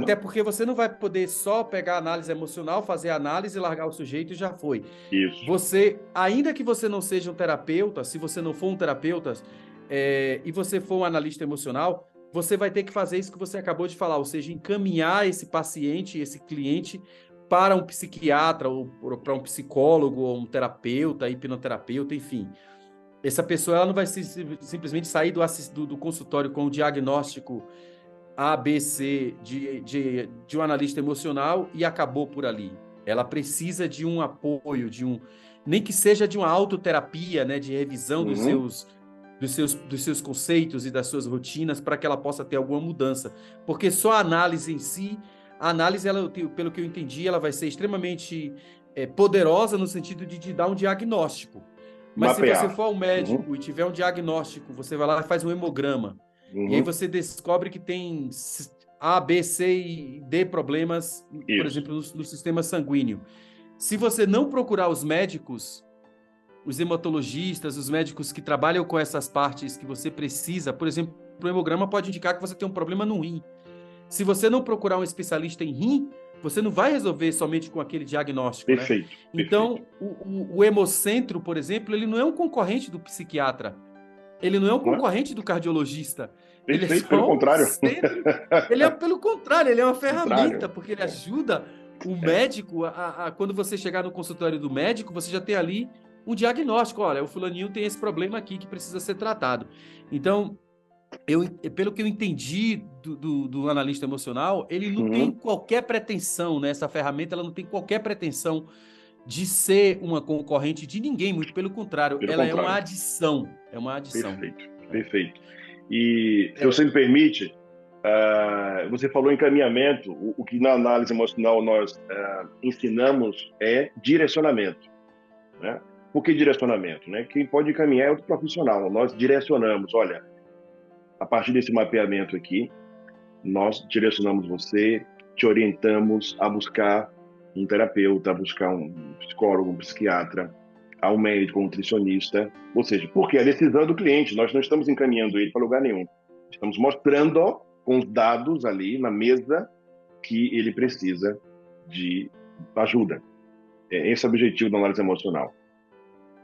Até porque você não vai poder só pegar a análise emocional, fazer a análise, largar o sujeito e já foi. Isso. Você, ainda que você não seja um terapeuta, se você não for um terapeuta, e você for um analista emocional, você vai ter que fazer isso que você acabou de falar, ou seja, encaminhar esse paciente, esse cliente, para um psiquiatra, ou para um psicólogo, ou um terapeuta, hipnoterapeuta, enfim. Essa pessoa ela não vai simplesmente sair do consultório com o diagnóstico A, B, C de um analista emocional e acabou por ali. Ela precisa de um apoio, nem que seja de uma autoterapia, né, de revisão dos seus conceitos e das suas rotinas para que ela possa ter alguma mudança. Porque só a análise em si, a análise, ela, pelo que eu entendi, ela vai ser extremamente poderosa no sentido de te dar um diagnóstico. Mas se você Mapear. for ao médico e tiver um diagnóstico, você vai lá e faz um hemograma. E aí você descobre que tem A, B, C e D problemas, por Isso. exemplo, no sistema sanguíneo. Se você não procurar os médicos, os hematologistas, os médicos que trabalham com essas partes que você precisa, por exemplo, o hemograma pode indicar que você tem um problema no rim. Se você não procurar um especialista em rim, você não vai resolver somente com aquele diagnóstico, Perfeito. né? Então, o hemocentro, por exemplo, ele não é um concorrente do psiquiatra. Ele não é um concorrente do cardiologista. Ele é Perfeito, pelo só um contrário. centro. Ele é, pelo contrário, ele é uma ferramenta, Contrário. porque ele ajuda o médico quando você chegar no consultório do médico, você já tem ali um diagnóstico. Olha, o fulaninho tem esse problema aqui que precisa ser tratado. Então, pelo que eu entendi do analista emocional, ele não tem qualquer pretensão, né? Essa ferramenta ela não tem qualquer pretensão de ser uma concorrente de ninguém, muito pelo contrário, ela é uma adição. É uma adição. Perfeito, perfeito. E, se você me permite, você falou encaminhamento, o que na análise emocional nós ensinamos é direcionamento, né? Por que direcionamento, né? Quem pode encaminhar é outro profissional. Nós direcionamos, olha, a partir desse mapeamento aqui, nós direcionamos você, te orientamos a buscar um terapeuta, a buscar um psicólogo, um psiquiatra, a um médico, um nutricionista. Ou seja, porque a decisão é do cliente, nós não estamos encaminhando ele para lugar nenhum. Estamos mostrando com os dados ali na mesa que ele precisa de ajuda. Esse é o objetivo da análise emocional.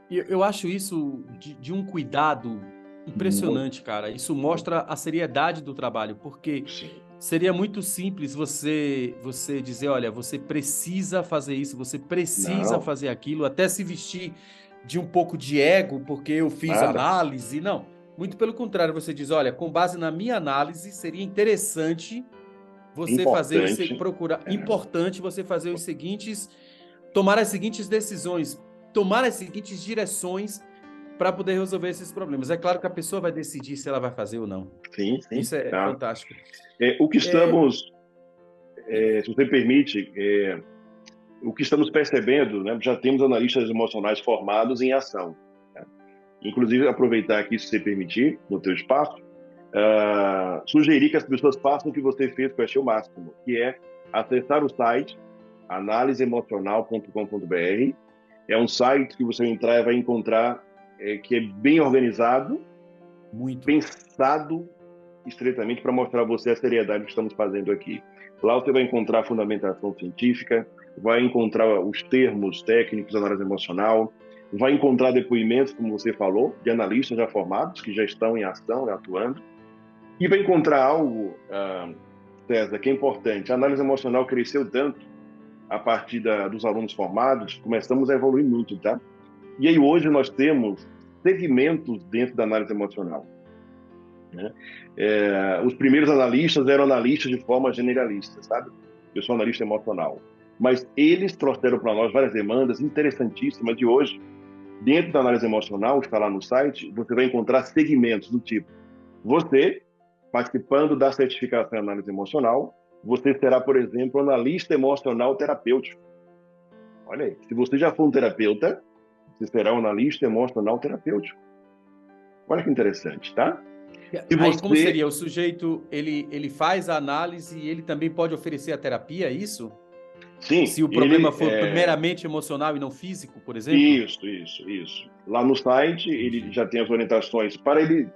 Eu acho isso de um cuidado impressionante, cara. Isso mostra a seriedade do trabalho, porque seria muito simples você dizer, olha, você precisa fazer isso, você precisa fazer aquilo, até se vestir de um pouco de ego, porque eu fiz análise. Não, muito pelo contrário, você diz, olha, com base na minha análise, seria interessante você importante você fazer os seguintes, tomar as seguintes decisões, tomar as seguintes direções para poder resolver esses problemas. É claro que a pessoa vai decidir se ela vai fazer ou não. Sim. Isso é fantástico. O que estamos, se você permite, o que estamos percebendo, né, já temos analistas emocionais formados em ação. Né? Inclusive, aproveitar aqui, se você permitir, no teu espaço, sugerir que as pessoas façam o que você fez, que eu achei o máximo, que é acessar o site analiseemocional.com.br. É um site que você entrar e vai encontrar que é bem organizado, pensado estreitamente para mostrar a você a seriedade que estamos fazendo aqui. Lá você vai encontrar fundamentação científica, vai encontrar os termos técnicos da análise emocional, vai encontrar depoimentos, como você falou, de analistas já formados, que já estão em ação, atuando, e vai encontrar algo, César, que é importante. A análise emocional cresceu tanto a partir dos alunos formados, começamos a evoluir muito, tá? E aí hoje nós temos segmentos dentro da análise emocional. Né? Os primeiros analistas eram analistas de forma generalista, sabe? Eu sou analista emocional. Mas eles trouxeram para nós várias demandas interessantíssimas de hoje. Dentro da análise emocional, está lá no site, você vai encontrar segmentos do tipo: você, participando da certificação em análise emocional, você será, por exemplo, analista emocional terapêutico. Olha aí, se você já for um terapeuta, você será um analista emocional terapêutico. Olha que interessante, tá? Aí como seria? O sujeito, ele faz a análise e ele também pode oferecer a terapia, é isso? Sim, Se o problema ele for meramente emocional e não físico, por exemplo? isso. Lá no site, ele Entendi. já tem as orientações. Para ele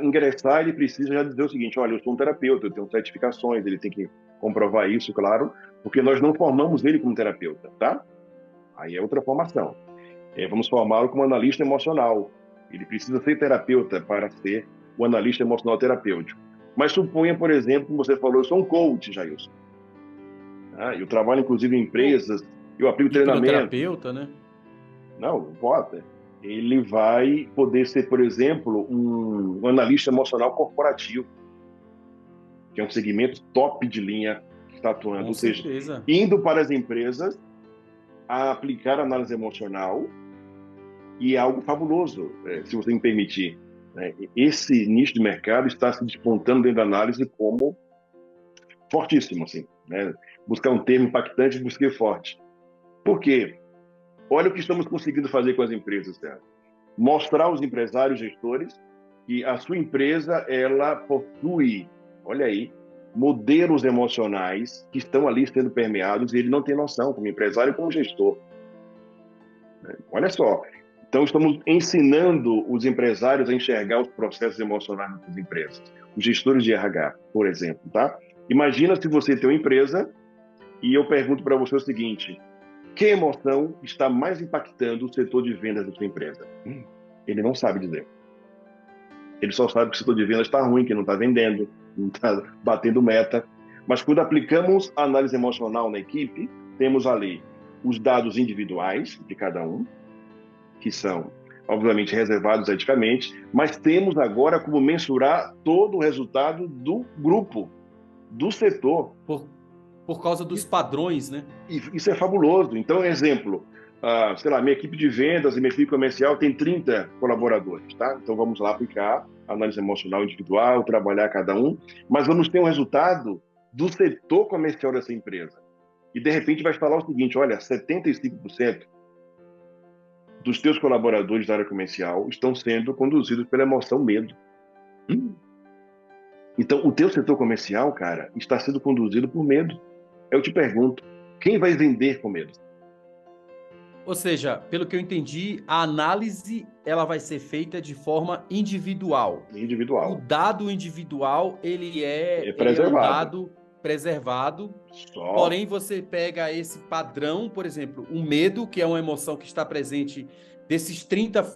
ingressar, ele precisa já dizer o seguinte: olha, eu sou um terapeuta, eu tenho certificações, ele tem que comprovar isso, claro, porque nós não formamos ele como terapeuta, tá? Aí é outra formação. Vamos formá-lo como analista emocional. Ele precisa ser terapeuta para ser o analista emocional terapêutico. Mas suponha, por exemplo, como você falou, eu sou um coach, Jailson. Eu trabalho, inclusive, em Ou empresas, eu aplico treinamento. hipnoterapeuta, né? Não importa. Ele vai poder ser, por exemplo, um analista emocional corporativo, que é um segmento top de linha que está atuando. Com Ou seja, certeza. indo para as empresas a aplicar análise emocional, e é algo fabuloso, se você me permitir. Esse nicho de mercado está se despontando dentro da análise como fortíssimo, assim, né? Buscar um termo impactante, busquei forte. Por quê? Olha o que estamos conseguindo fazer com as empresas, certo? Mostrar aos empresários, gestores, que a sua empresa ela possui, olha aí, modelos emocionais que estão ali sendo permeados e ele não tem noção, como empresário e como gestor. Olha só. Então, estamos ensinando os empresários a enxergar os processos emocionais das empresas. Os gestores de RH, por exemplo, tá? Imagina se você tem uma empresa e eu pergunto para você o seguinte: que emoção está mais impactando o setor de vendas da sua empresa? Ele não sabe dizer. Ele só sabe que o setor de vendas está ruim, que não está vendendo, não está batendo meta. Mas quando aplicamos a análise emocional na equipe, temos ali os dados individuais de cada um, que são, obviamente, reservados eticamente, mas temos agora como mensurar todo o resultado do grupo, do setor. Por causa dos padrões, né? E isso é fabuloso. Então, exemplo, sei lá, minha equipe de vendas e minha equipe comercial tem 30 colaboradores, tá? Então, vamos lá aplicar análise emocional individual, trabalhar cada um, mas vamos ter um resultado do setor comercial dessa empresa. E, de repente, vai falar o seguinte: olha, 75% dos teus colaboradores da área comercial estão sendo conduzidos pela emoção medo. Então, o teu setor comercial, cara, está sendo conduzido por medo. Eu te pergunto, quem vai vender com medo? Ou seja, pelo que eu entendi, a análise ela vai ser feita de forma individual. O Individual. dado individual, É ele é um preservado. dado preservado, Só. porém você pega esse padrão, por exemplo, o medo, que é uma emoção que está presente desses 30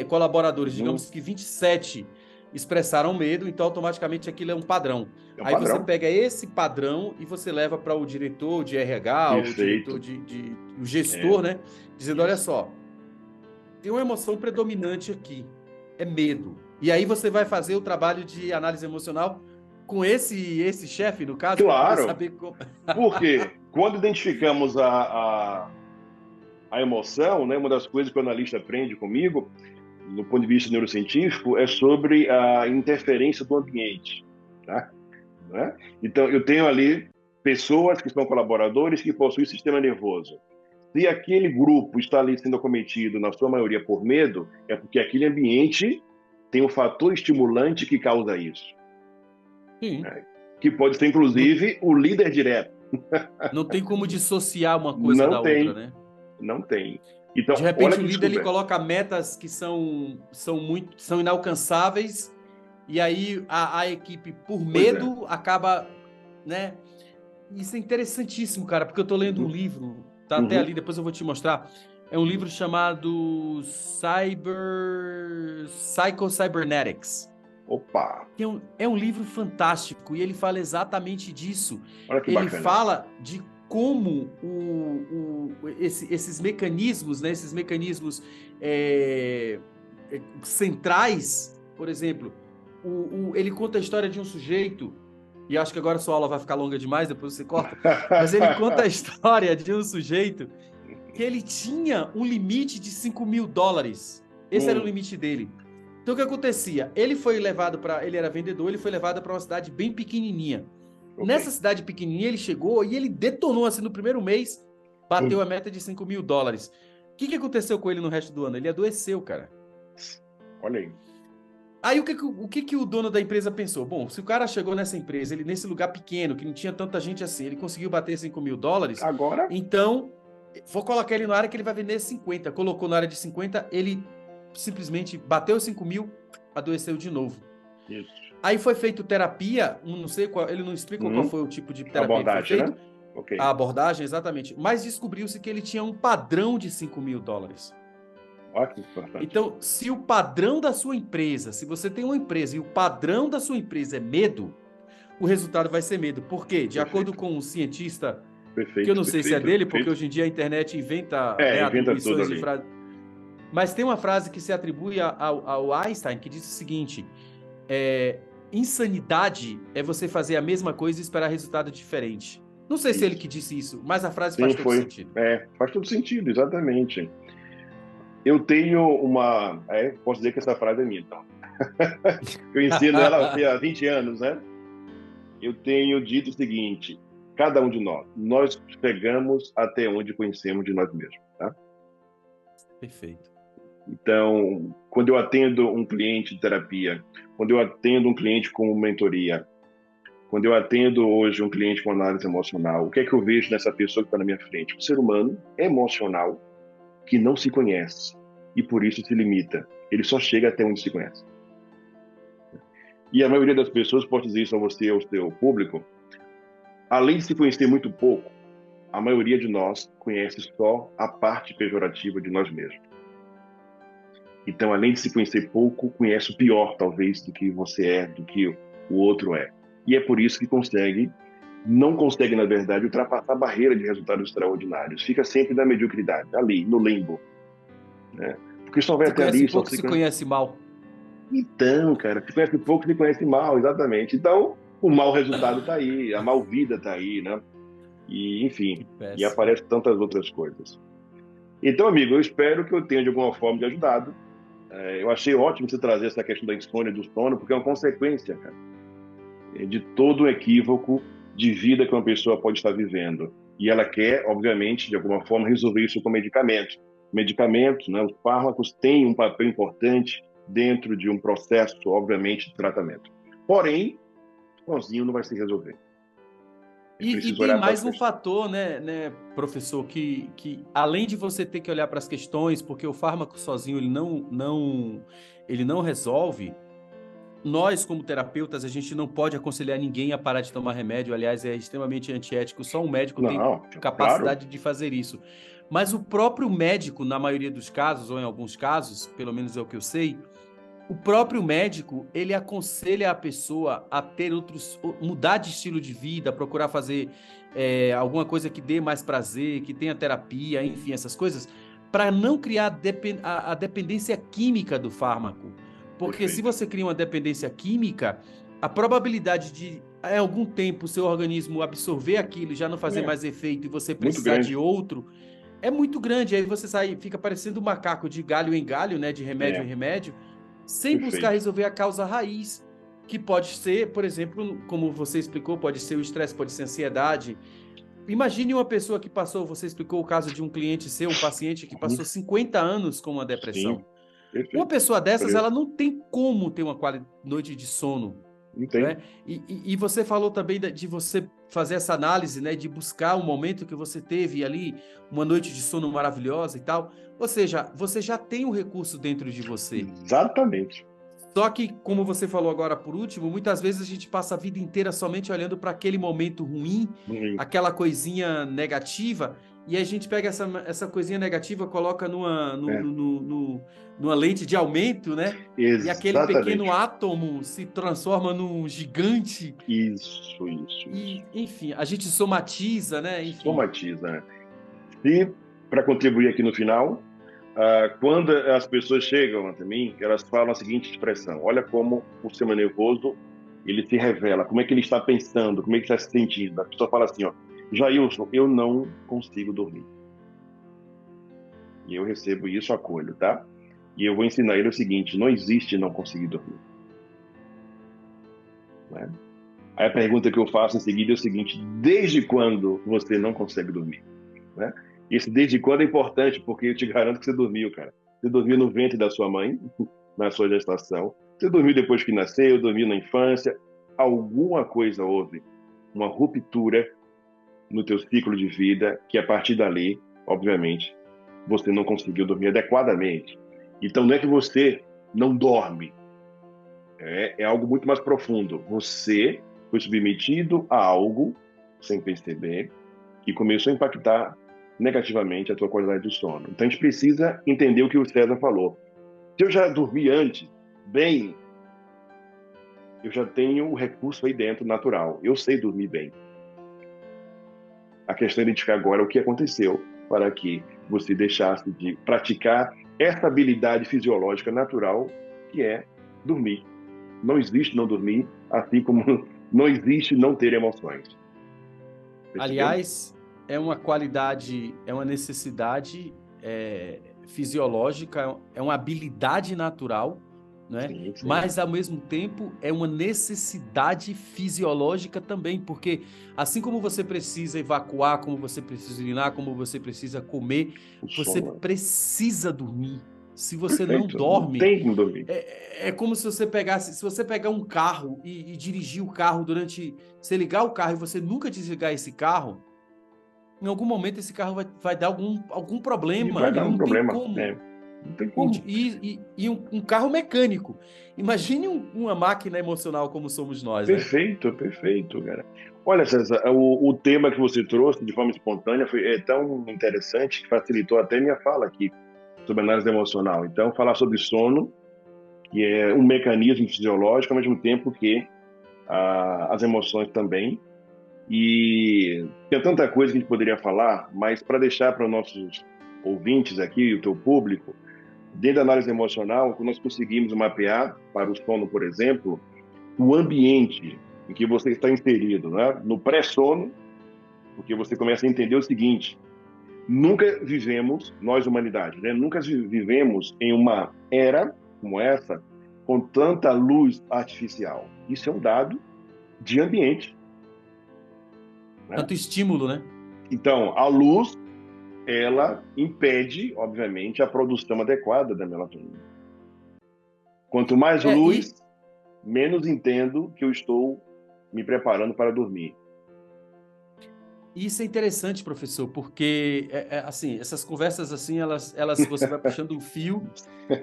colaboradores, Uhum. digamos que 27 expressaram medo, então automaticamente aquilo é um padrão. É um Aí você padrão. pega esse padrão e você leva para o diretor de RH, o diretor Perfeito. o gestor, É, né? Dizendo, olha isso. só, tem uma emoção predominante aqui, é medo. E aí você vai fazer o trabalho de análise emocional com esse chefe, no caso, para poder Claro. saber como... Por quê? Quando identificamos a emoção, né, uma das coisas que o analista aprende comigo, no ponto de vista neurocientífico, é sobre a interferência do ambiente. Tá? Né? Então, eu tenho ali pessoas que são colaboradores que possuem sistema nervoso. Se aquele grupo está ali sendo acometido, na sua maioria, por medo, é porque aquele ambiente tem um fator estimulante que causa isso. Sim. Né? Que pode ser, Não, inclusive, o líder direto. não tem como dissociar uma coisa Não da outra, tem, né? não tem. De Então, olha repente o que líder ele descoberta. coloca metas que são inalcançáveis e aí a equipe por Pois é. medo acaba, né? Isso é interessantíssimo, cara, porque eu tô lendo um Uhum, livro, tá até uhum. ali, depois eu vou te mostrar. É um livro chamado Psycho Cybernetics. Opa, Que é um livro fantástico e ele fala exatamente disso. olha que Ele bacana. fala de como esses mecanismos, né, esses mecanismos centrais, por exemplo, ele conta a história de um sujeito, e acho que agora a sua aula vai ficar longa demais, depois você corta, mas ele conta a história de um sujeito que ele tinha um limite de US$ 5.000. Esse era o Hum, limite dele. Então o que acontecia? Ele era vendedor, ele foi levado para uma cidade bem pequenininha. ok. Nessa cidade pequenininha ele chegou e ele detonou assim no primeiro mês, bateu Hum, a meta de US$ 5.000. O que aconteceu com ele no resto do ano? Ele adoeceu, cara. olha aí. Aí o que que o dono da empresa pensou? Bom, se o cara chegou nessa empresa, ele nesse lugar pequeno, que não tinha tanta gente assim, ele conseguiu bater US$ 5.000, Agora, então vou colocar ele na área que ele vai vender 50. Colocou na área de 50, ele simplesmente bateu os 5.000, adoeceu de novo. isso. Aí foi feito terapia, não sei qual, ele não explicou qual Uhum. foi o tipo de terapia que foi Abordagem, feito, né? Ok. a abordagem, exatamente, mas descobriu-se que ele tinha um padrão de US$ 5.000. Olha que importante. Então, se o padrão da sua empresa, se você tem uma empresa e o padrão da sua empresa é medo, o resultado vai ser medo. Por quê? De acordo Perfeito. com um cientista, que eu Perfeito, não sei se é perfeito, dele, porque perfeito. hoje em dia a internet inventa, né, É, inventa tudo atribuições de ali. frases, mas tem uma frase que se atribui ao Einstein que diz o seguinte: é, insanidade é você fazer a mesma coisa e esperar resultado diferente. Não sei se é ele Isso. que disse isso, mas a frase faz Sim, todo foi. sentido. É, faz todo sentido, exatamente. Eu tenho uma. Posso dizer que essa frase é minha, então. Eu ensino ela há 20 anos, né? Eu tenho dito o seguinte: cada um de nós chegamos até onde conhecemos de nós mesmos, tá? Perfeito. Então, quando eu atendo um cliente de terapia, quando eu atendo um cliente com mentoria, quando eu atendo hoje um cliente com análise emocional, o que é que eu vejo nessa pessoa que está na minha frente? Um ser humano emocional que não se conhece e por isso se limita. Ele só chega até onde se conhece. E a maioria das pessoas, pode dizer isso a você e ao seu público, além de se conhecer muito pouco, a maioria de nós conhece só a parte pejorativa de nós mesmos. Então, além de se conhecer pouco, conhece o pior, talvez, do que você é, do que o outro é. E é por isso que não consegue, na verdade, ultrapassar a barreira de resultados extraordinários. Fica sempre na mediocridade, ali, no limbo, né? Porque só vai Se até conhece ali, só pouco, se se conhece. conhece mal. Então, cara, se conhece pouco, se conhece mal, exatamente. Então, o mau resultado está aí, a mal vida está aí, né? E, Que enfim, e péssimo. aparecem tantas outras coisas. Então, amigo, eu espero que eu tenha de alguma forma de ajudado. Eu achei ótimo você trazer essa questão da insônia do sono, porque é uma consequência, cara, de todo o equívoco de vida que uma pessoa pode estar vivendo. E ela quer, obviamente, de alguma forma, resolver isso com medicamentos. Medicamentos, né, os fármacos têm um papel importante dentro de um processo, obviamente, de tratamento. Porém, sozinho não vai se resolver. É E preciso tem olhar para as mais um questões. fator, né, professor, que além de você ter que olhar para as questões, porque o fármaco sozinho ele não resolve. Nós, como terapeutas, a gente não pode aconselhar ninguém a parar de tomar remédio. Aliás, é extremamente antiético. Só um médico tem Não, claro, capacidade de fazer isso. Mas o próprio médico, na maioria dos casos, ou em alguns casos, pelo menos é o que eu sei, o próprio médico, ele aconselha a pessoa a ter mudar de estilo de vida, procurar fazer alguma coisa que dê mais prazer, que tenha terapia, enfim, essas coisas, para não criar a dependência química do fármaco. Porque se perfeito. você cria uma dependência química, a probabilidade de, em algum tempo, o seu organismo absorver aquilo e já não fazer É, mais efeito e você muito precisar de grande. outro, é muito grande. Aí você sai, fica parecendo um macaco de galho em galho, né, de remédio em É, remédio, sem buscar perfeito. resolver a causa raiz, que pode ser, por exemplo, como você explicou, pode ser o estresse, pode ser a ansiedade. Imagine uma pessoa que passou, você explicou o caso de um cliente seu, um paciente que Uhum. passou 50 anos com uma Sim, depressão. Uma perfeito. pessoa dessas, ela Preço. não tem como ter uma noite de sono, Não né? tem. E você falou também de você fazer essa análise, né? De buscar o momento que você teve ali, uma noite de sono maravilhosa e tal. Ou seja, você já tem o recurso dentro de você. Exatamente. Só que, como você falou agora por último, muitas vezes a gente passa a vida inteira somente olhando para aquele momento ruim, Ruim. aquela coisinha negativa, e a gente pega essa coisinha negativa, coloca É, numa lente de aumento, né? E aquele pequeno exatamente. átomo se transforma num gigante, Isso. e, enfim, a gente somatiza, né? Enfim. Somatiza, né? E, para contribuir aqui no final, quando as pessoas chegam até mim, elas falam a seguinte expressão: olha como o sistema nervoso ele se revela, como é que ele está pensando, como é que ele está se sentindo. A pessoa fala assim, ó, Jailson, eu não consigo dormir. E eu recebo isso, acolho, tá? E eu vou ensinar ele o seguinte: não existe não conseguir dormir, né? Aí a pergunta que eu faço em seguida é o seguinte: desde quando você não consegue dormir, né? Esse desde quando é importante, porque eu te garanto que você dormiu, cara. Você dormiu no ventre da sua mãe, na sua gestação. Você dormiu depois que nasceu, dormiu na infância, alguma coisa houve, uma ruptura no teu ciclo de vida, que a partir dali, obviamente, você não conseguiu dormir adequadamente. Então não é que você não dorme, é algo muito mais profundo. Você foi submetido a algo, sem perceber, que começou a impactar negativamente a tua qualidade do sono. Então a gente precisa entender o que o César falou. Se eu já dormi antes, bem, eu já tenho o recurso aí dentro natural. Eu sei dormir bem. A questão é identificar agora o que aconteceu para que você deixasse de praticar essa habilidade fisiológica natural que é dormir. Não existe não dormir, assim como não existe não ter emoções. Percebeu? Aliás, é uma qualidade, é uma necessidade fisiológica, é uma habilidade natural, né? Sim, sim. Mas, ao mesmo tempo, é uma necessidade fisiológica também, porque assim como você precisa evacuar, como você precisa urinar, como você precisa comer, O você sono. precisa dormir. Se você não Perfeito. Não dorme, tem como dormir. é como se você pegasse, se você pegar um carro e dirigir o carro durante, você ligar o carro e você nunca desligar esse carro, em algum momento esse carro vai dar algum E problema vai e dar um não tem problema. como. Não tem como. E um carro mecânico. Imagine uma máquina emocional como somos nós, né? Perfeito, perfeito, cara. Olha, César, o tema que você trouxe de forma espontânea é tão interessante que facilitou até minha fala aqui sobre análise emocional. Então, falar sobre sono, que é um mecanismo fisiológico, ao mesmo tempo que as emoções também. E tem tanta coisa que a gente poderia falar, mas para deixar para os nossos ouvintes aqui, o teu público, dentro da análise emocional, nós conseguimos mapear para o sono, por exemplo, o ambiente em que você está inserido, né? No pré-sono, porque você começa a entender o seguinte: nunca vivemos, nós humanidade, né? Nunca vivemos em uma era como essa com tanta luz artificial. Isso é um dado de ambiente, né? Tanto estímulo, né? Então, a luz, ela impede, obviamente, a produção adequada da melatonina. Quanto mais E luz, menos entendo que eu estou me preparando para dormir. isso é interessante, professor, porque assim, essas conversas assim, você vai puxando um fio.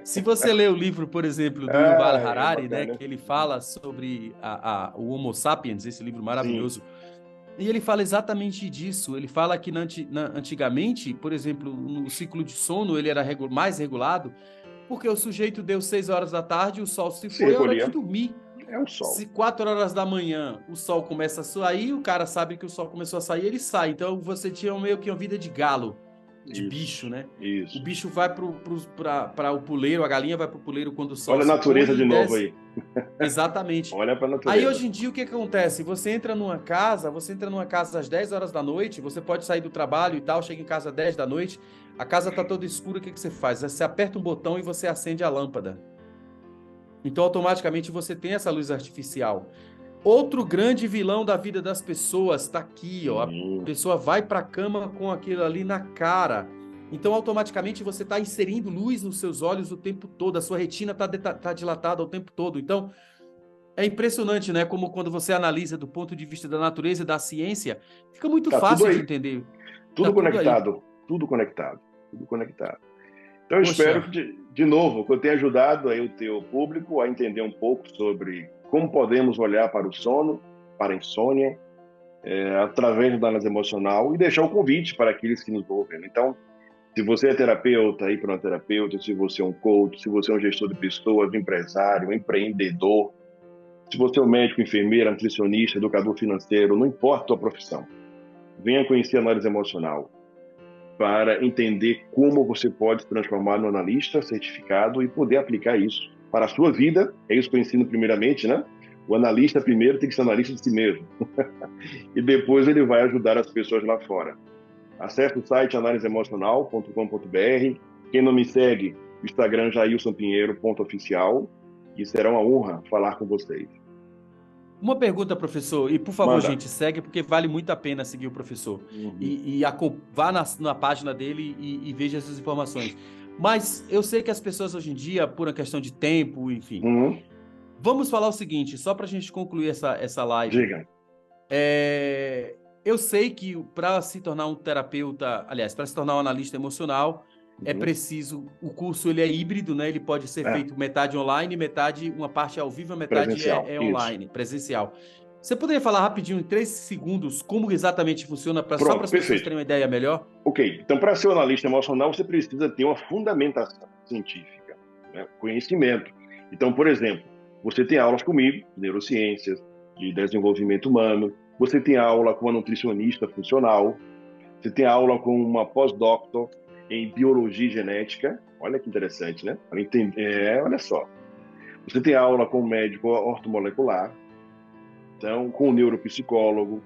Se você lê o livro, por exemplo, do Yuval É Harari, né, bacana. que ele fala sobre o Homo sapiens, esse livro Sim, maravilhoso, e ele fala exatamente disso. Ele fala que antigamente, por exemplo, no ciclo de sono, ele era mais regulado, porque o sujeito deu 6 horas da tarde, o sol se se foi, é hora de recolher dormir. é o sol. Se 4 horas da manhã o sol começa a sair, o cara sabe que o sol começou a sair, ele sai. Então você tinha meio que uma vida de galo, de bicho, Isso, né? O isso. bicho vai para o puleiro, a galinha vai para o puleiro quando o sol Olha a se natureza põe de e novo desce. aí. Exatamente. Olha para a Aí natureza. hoje em dia o que acontece? Você entra numa casa às 10 horas da noite, você pode sair do trabalho e tal, chega em casa às 10 da noite, a casa tá toda escura, o que você faz? Você aperta um botão e você acende a lâmpada. Então automaticamente você tem essa luz artificial. Outro grande vilão da vida das pessoas está aqui, ó. A Sim. pessoa vai para a cama com aquilo ali na cara. Então, automaticamente, você está inserindo luz nos seus olhos o tempo todo. A sua retina tá dilatada o tempo todo. Então, é impressionante, né? Como quando você analisa do ponto de vista da natureza e da ciência, fica muito Tá tudo fácil de aí, entender. Tá tudo tudo aí. conectado, tudo conectado, tudo conectado. Então, eu espero Poxa, que, de novo, que eu tenha ajudado aí o teu público a entender um pouco sobre como podemos olhar para o sono, para a insônia, através da análise emocional e deixar o convite para aqueles que nos ouvem. Então, se você é terapeuta, ir para um terapeuta, se você é um coach, se você é um gestor de pessoas, um empresário, um empreendedor, se você é um médico, enfermeira, nutricionista, educador financeiro, não importa a tua profissão, venha conhecer a análise emocional para entender como você pode se transformar no analista certificado e poder aplicar isso para a sua vida. É isso que eu ensino primeiramente, né? O analista primeiro tem que ser analista de si mesmo. E depois ele vai ajudar as pessoas lá fora. Acesse o site analiseemocional.com.br. Quem não me segue, o Instagram jailsonpinheiro.oficial. E será uma honra falar com vocês. uma pergunta, professor, e por favor, Manda. gente, segue, porque vale muito a pena seguir o professor. Uhum. Vá na página dele e veja essas informações. Mas eu sei que as pessoas hoje em dia, por uma questão de tempo, enfim, Uhum. Vamos falar o seguinte, só para a gente concluir essa live. Diga. Eu sei que para se tornar um terapeuta, aliás, para se tornar um analista emocional, é Uhum. preciso, o curso ele é híbrido, né? Ele pode ser É, feito metade online, metade, uma parte ao vivo, a metade presencial. é Isso. online, presencial. Você poderia falar rapidinho, em 3 segundos, como exatamente funciona, só para Pronto, as pessoas perfeito. terem uma ideia melhor? Ok, então para ser um analista emocional, você precisa ter uma fundamentação científica, né? Conhecimento. Então, por exemplo, você tem aulas comigo, de neurociências, de desenvolvimento humano, você tem aula com uma nutricionista funcional, você tem aula com uma pós-doctor em biologia e genética, olha que interessante, né? Olha só. Você tem aula com um médico ortomolecular, então, com um neuropsicólogo.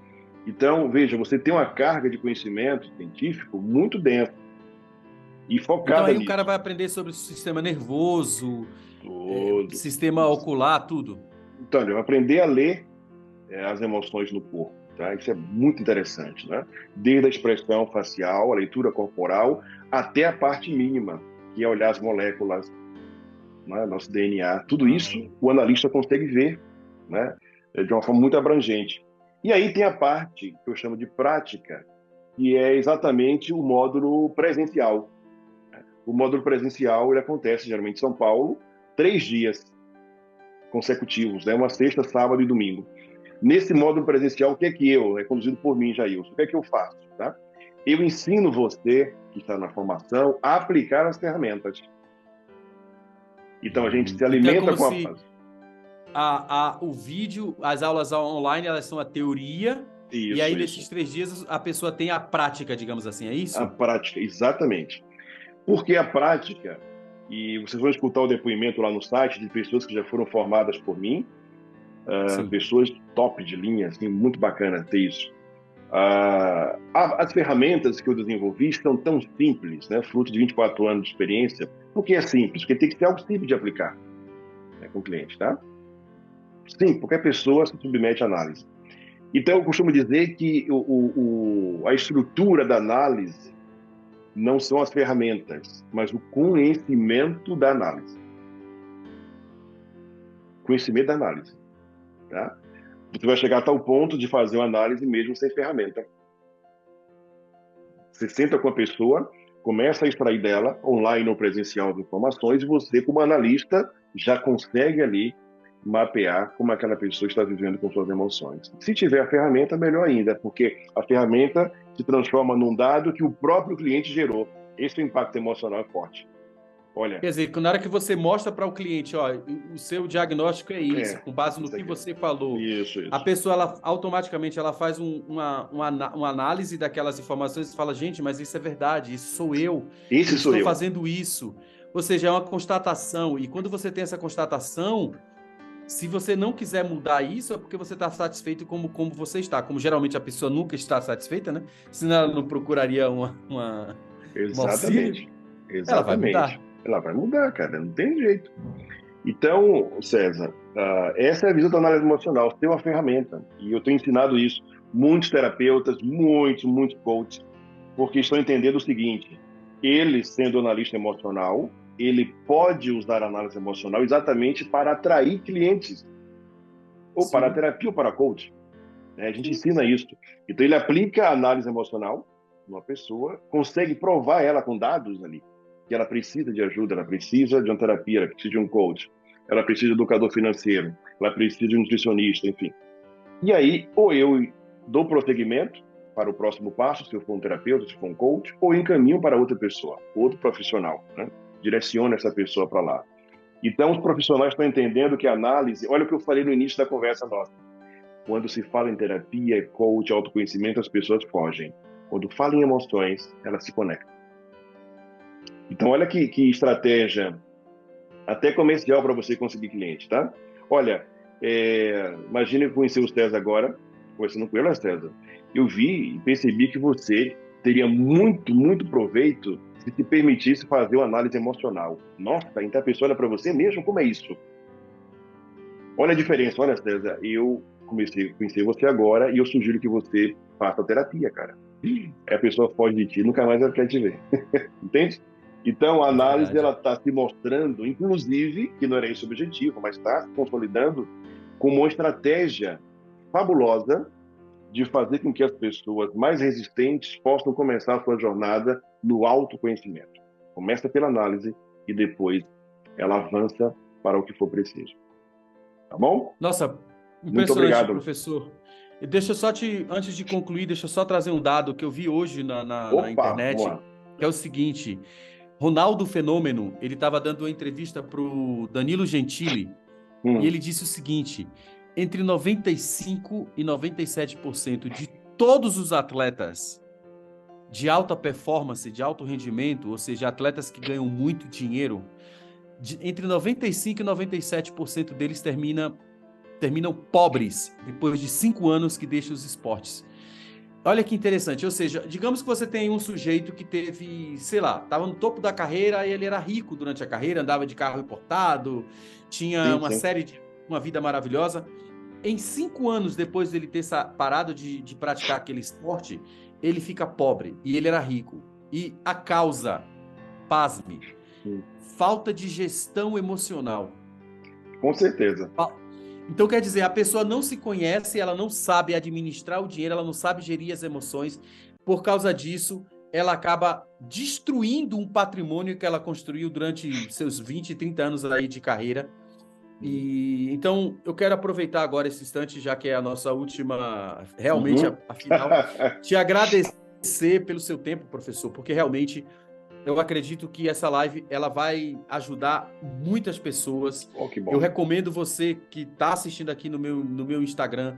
Então, veja, você tem uma carga de conhecimento científico muito densa e Então focada aí o cara nisso. vai aprender sobre o sistema nervoso, Tudo. sistema ocular, tudo. Então, ele vai aprender a ler as emoções no corpo. Tá? Isso é muito interessante, né? Desde a expressão facial, a leitura corporal, até a parte mínima, que é olhar as moléculas, né? Nosso DNA. Tudo isso Uau. o analista consegue ver, né? De uma forma muito abrangente. E aí tem a parte que eu chamo de prática, que é exatamente o módulo presencial. O módulo presencial ele acontece geralmente em São Paulo, 3 dias consecutivos, né? Uma sexta, sábado e domingo. Nesse módulo presencial, o que é que é conduzido por mim, Jailson, o que é que eu faço? Tá? Eu ensino você, que está na formação, a aplicar as ferramentas. Então, a gente se Então é alimenta como com se o vídeo, as aulas online, elas são a teoria, e aí Isso. nesses 3 dias a pessoa tem a prática, digamos assim, é A isso? prática, exatamente. Porque a prática, e vocês vão escutar o depoimento lá no site de pessoas que já foram formadas por mim, Sim. pessoas top de linha, assim, muito bacana ter isso. As ferramentas que eu desenvolvi são tão simples, né, fruto de 24 anos de experiência. Por que é simples? Porque tem que ser algo simples de aplicar, né, com o cliente, tá? Sim, qualquer pessoa se submete à análise. Então, eu costumo dizer que a estrutura da análise não são as ferramentas, mas o conhecimento da análise. Conhecimento da análise, tá? Você vai chegar a tal ponto de fazer uma análise mesmo sem ferramenta. Você senta com a pessoa, começa a extrair dela, online ou presencial, as informações, e você, como analista, já consegue ali mapear como aquela pessoa está vivendo com suas emoções. Se tiver a ferramenta, melhor ainda, porque a ferramenta se transforma num dado que o próprio cliente gerou. Esse é o impacto emocional é forte. Olha, Quer dizer, na hora que você mostra para o cliente, ó, o seu diagnóstico é isso, é, com base no isso que aqui. você falou, a Isso. pessoa ela automaticamente ela faz uma análise daquelas informações e fala, gente, mas isso é verdade, isso sou eu Esse sou estou eu. fazendo isso. Ou seja, é uma constatação. E quando você tem essa constatação, se você não quiser mudar isso, é porque você está satisfeito como você está. Como geralmente a pessoa nunca está satisfeita, né? Senão ela não procuraria um auxílio, Exatamente. ela vai Exatamente. mudar. Ela vai mudar, cara, não tem jeito. Então, César, essa é a visão da análise emocional, ter uma ferramenta. E eu tenho ensinado isso. Muitos terapeutas, muitos coaches, porque estão entendendo o seguinte: ele, sendo analista emocional, ele pode usar a análise emocional exatamente para atrair clientes, ou para a Sim, terapia ou para a coach. Né? A gente sim. ensina isso. Então, ele aplica a análise emocional numa pessoa, consegue provar ela com dados ali, que ela precisa de ajuda, ela precisa de uma terapia, ela precisa de um coach, ela precisa de um educador financeiro, ela precisa de um nutricionista, enfim. E aí, ou eu dou prosseguimento para o próximo passo, se eu for um terapeuta, se for um coach, ou encaminho para outra pessoa, outro profissional, né? Direciona essa pessoa para lá. Então, os profissionais estão entendendo que a análise, olha o que eu falei no início da conversa nossa, quando se fala em terapia, coach, autoconhecimento, as pessoas fogem. Quando fala em emoções, elas se conectam. Então, olha que estratégia, até comercial para você conseguir cliente, tá? Olha, imagine conhecer o César agora, conversando com ele, "Olha, César, eu vi e percebi que você teria muito proveito se permitisse fazer uma análise emocional. Nossa, então a pessoa olha para você mesmo, como é isso? Olha a diferença, olha, César, eu comecei a conhecer você agora e eu sugiro que você faça terapia, cara. Aí a pessoa foge de ti, nunca mais ela quer te ver. Entende? Então, a É análise verdade. ela está se mostrando, inclusive, que não era esse o objetivo, mas está se consolidando como uma estratégia fabulosa de fazer com que as pessoas mais resistentes possam começar a sua jornada no autoconhecimento. Começa pela análise e depois ela avança para o que for preciso. Tá bom? Nossa, Muito impressionante, obrigado. professor. E deixa eu só antes de concluir, deixa eu só trazer um dado que eu vi hoje na Opa, vamos internet, lá. que é o seguinte: Ronaldo Fenômeno, ele estava dando uma entrevista para o Danilo Gentili, e Hum, ele disse o seguinte: entre 95% e 97% de todos os atletas de alta performance, de alto rendimento, ou seja, atletas que ganham muito dinheiro, entre 95% e 97% deles terminam pobres depois de 5 anos que deixam os esportes. Olha que interessante, ou seja, digamos que você tem um sujeito que teve, sei lá, estava no topo da carreira e ele era rico durante a carreira, andava de carro importado, tinha sim, uma sim. série de uma vida maravilhosa. Em 5 anos depois dele ter parado de praticar aquele esporte, ele fica pobre e ele era rico. E a causa, pasme, Hum. falta de gestão emocional. Com certeza. Então, quer dizer, a pessoa não se conhece, ela não sabe administrar o dinheiro, ela não sabe gerir as emoções. Por causa disso, ela acaba destruindo um patrimônio que ela construiu durante seus 20, 30 anos aí de carreira. E então eu quero aproveitar agora esse instante, já que é a nossa última, realmente Uhum. a final, te agradecer pelo seu tempo, professor, porque realmente eu acredito que essa live ela vai ajudar muitas pessoas. Oh, que Eu bom. recomendo você que está assistindo aqui no meu Instagram,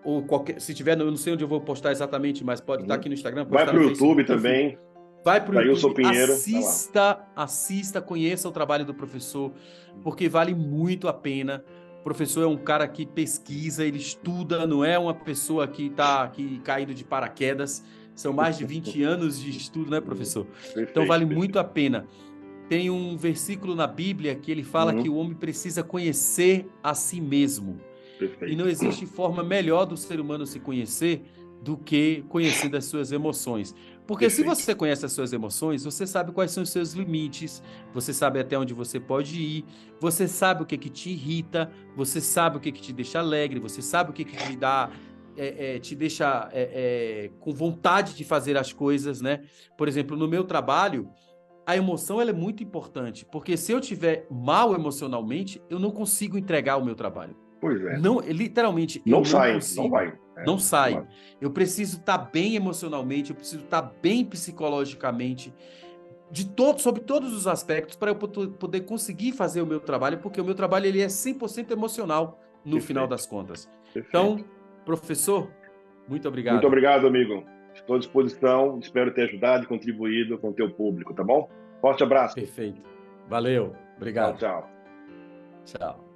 ou qualquer, se tiver, eu não sei onde eu vou postar exatamente, mas pode estar Uhum. aqui no Instagram, pode Vai estar para no o YouTube Facebook, enfim. também. Vai para o Daílson YouTube, Pinheiro. Vai lá. assista, conheça o trabalho do professor, porque vale muito a pena. O professor é um cara que pesquisa, ele estuda, não é uma pessoa que está aqui caído de paraquedas. São mais de 20 anos de estudo, né, professor? Então Perfeito, vale muito perfeito. a pena. Tem um versículo na Bíblia que ele fala que Uhum. o homem precisa conhecer a si mesmo. E não Perfeito. existe forma melhor do ser humano se conhecer do que conhecendo as suas emoções. Porque se Perfeito. você conhece as suas emoções, você sabe quais são os seus limites, você sabe até onde você pode ir, você sabe o que que te irrita, você sabe o que que te deixa alegre, você sabe o que que te dá, te deixa com vontade de fazer as coisas, né? Por exemplo, no meu trabalho, a emoção ela é muito importante, porque se eu tiver mal emocionalmente, eu não consigo entregar o meu trabalho. Pois é. Não, literalmente, eu Não não sai, não consigo. vai. É, Não sai. claro. Eu preciso estar bem emocionalmente, eu preciso estar bem psicologicamente, sobre todos os aspectos, para eu poder conseguir fazer o meu trabalho, porque o meu trabalho ele é 100% emocional no final Perfeito, das contas. perfeito. Então, professor, muito Muito obrigado. obrigado, amigo. Estou à disposição. Espero ter ajudado e contribuído com o teu público, tá bom? Forte abraço. Perfeito. Valeu. Tchau, Obrigado. tchau. Tchau.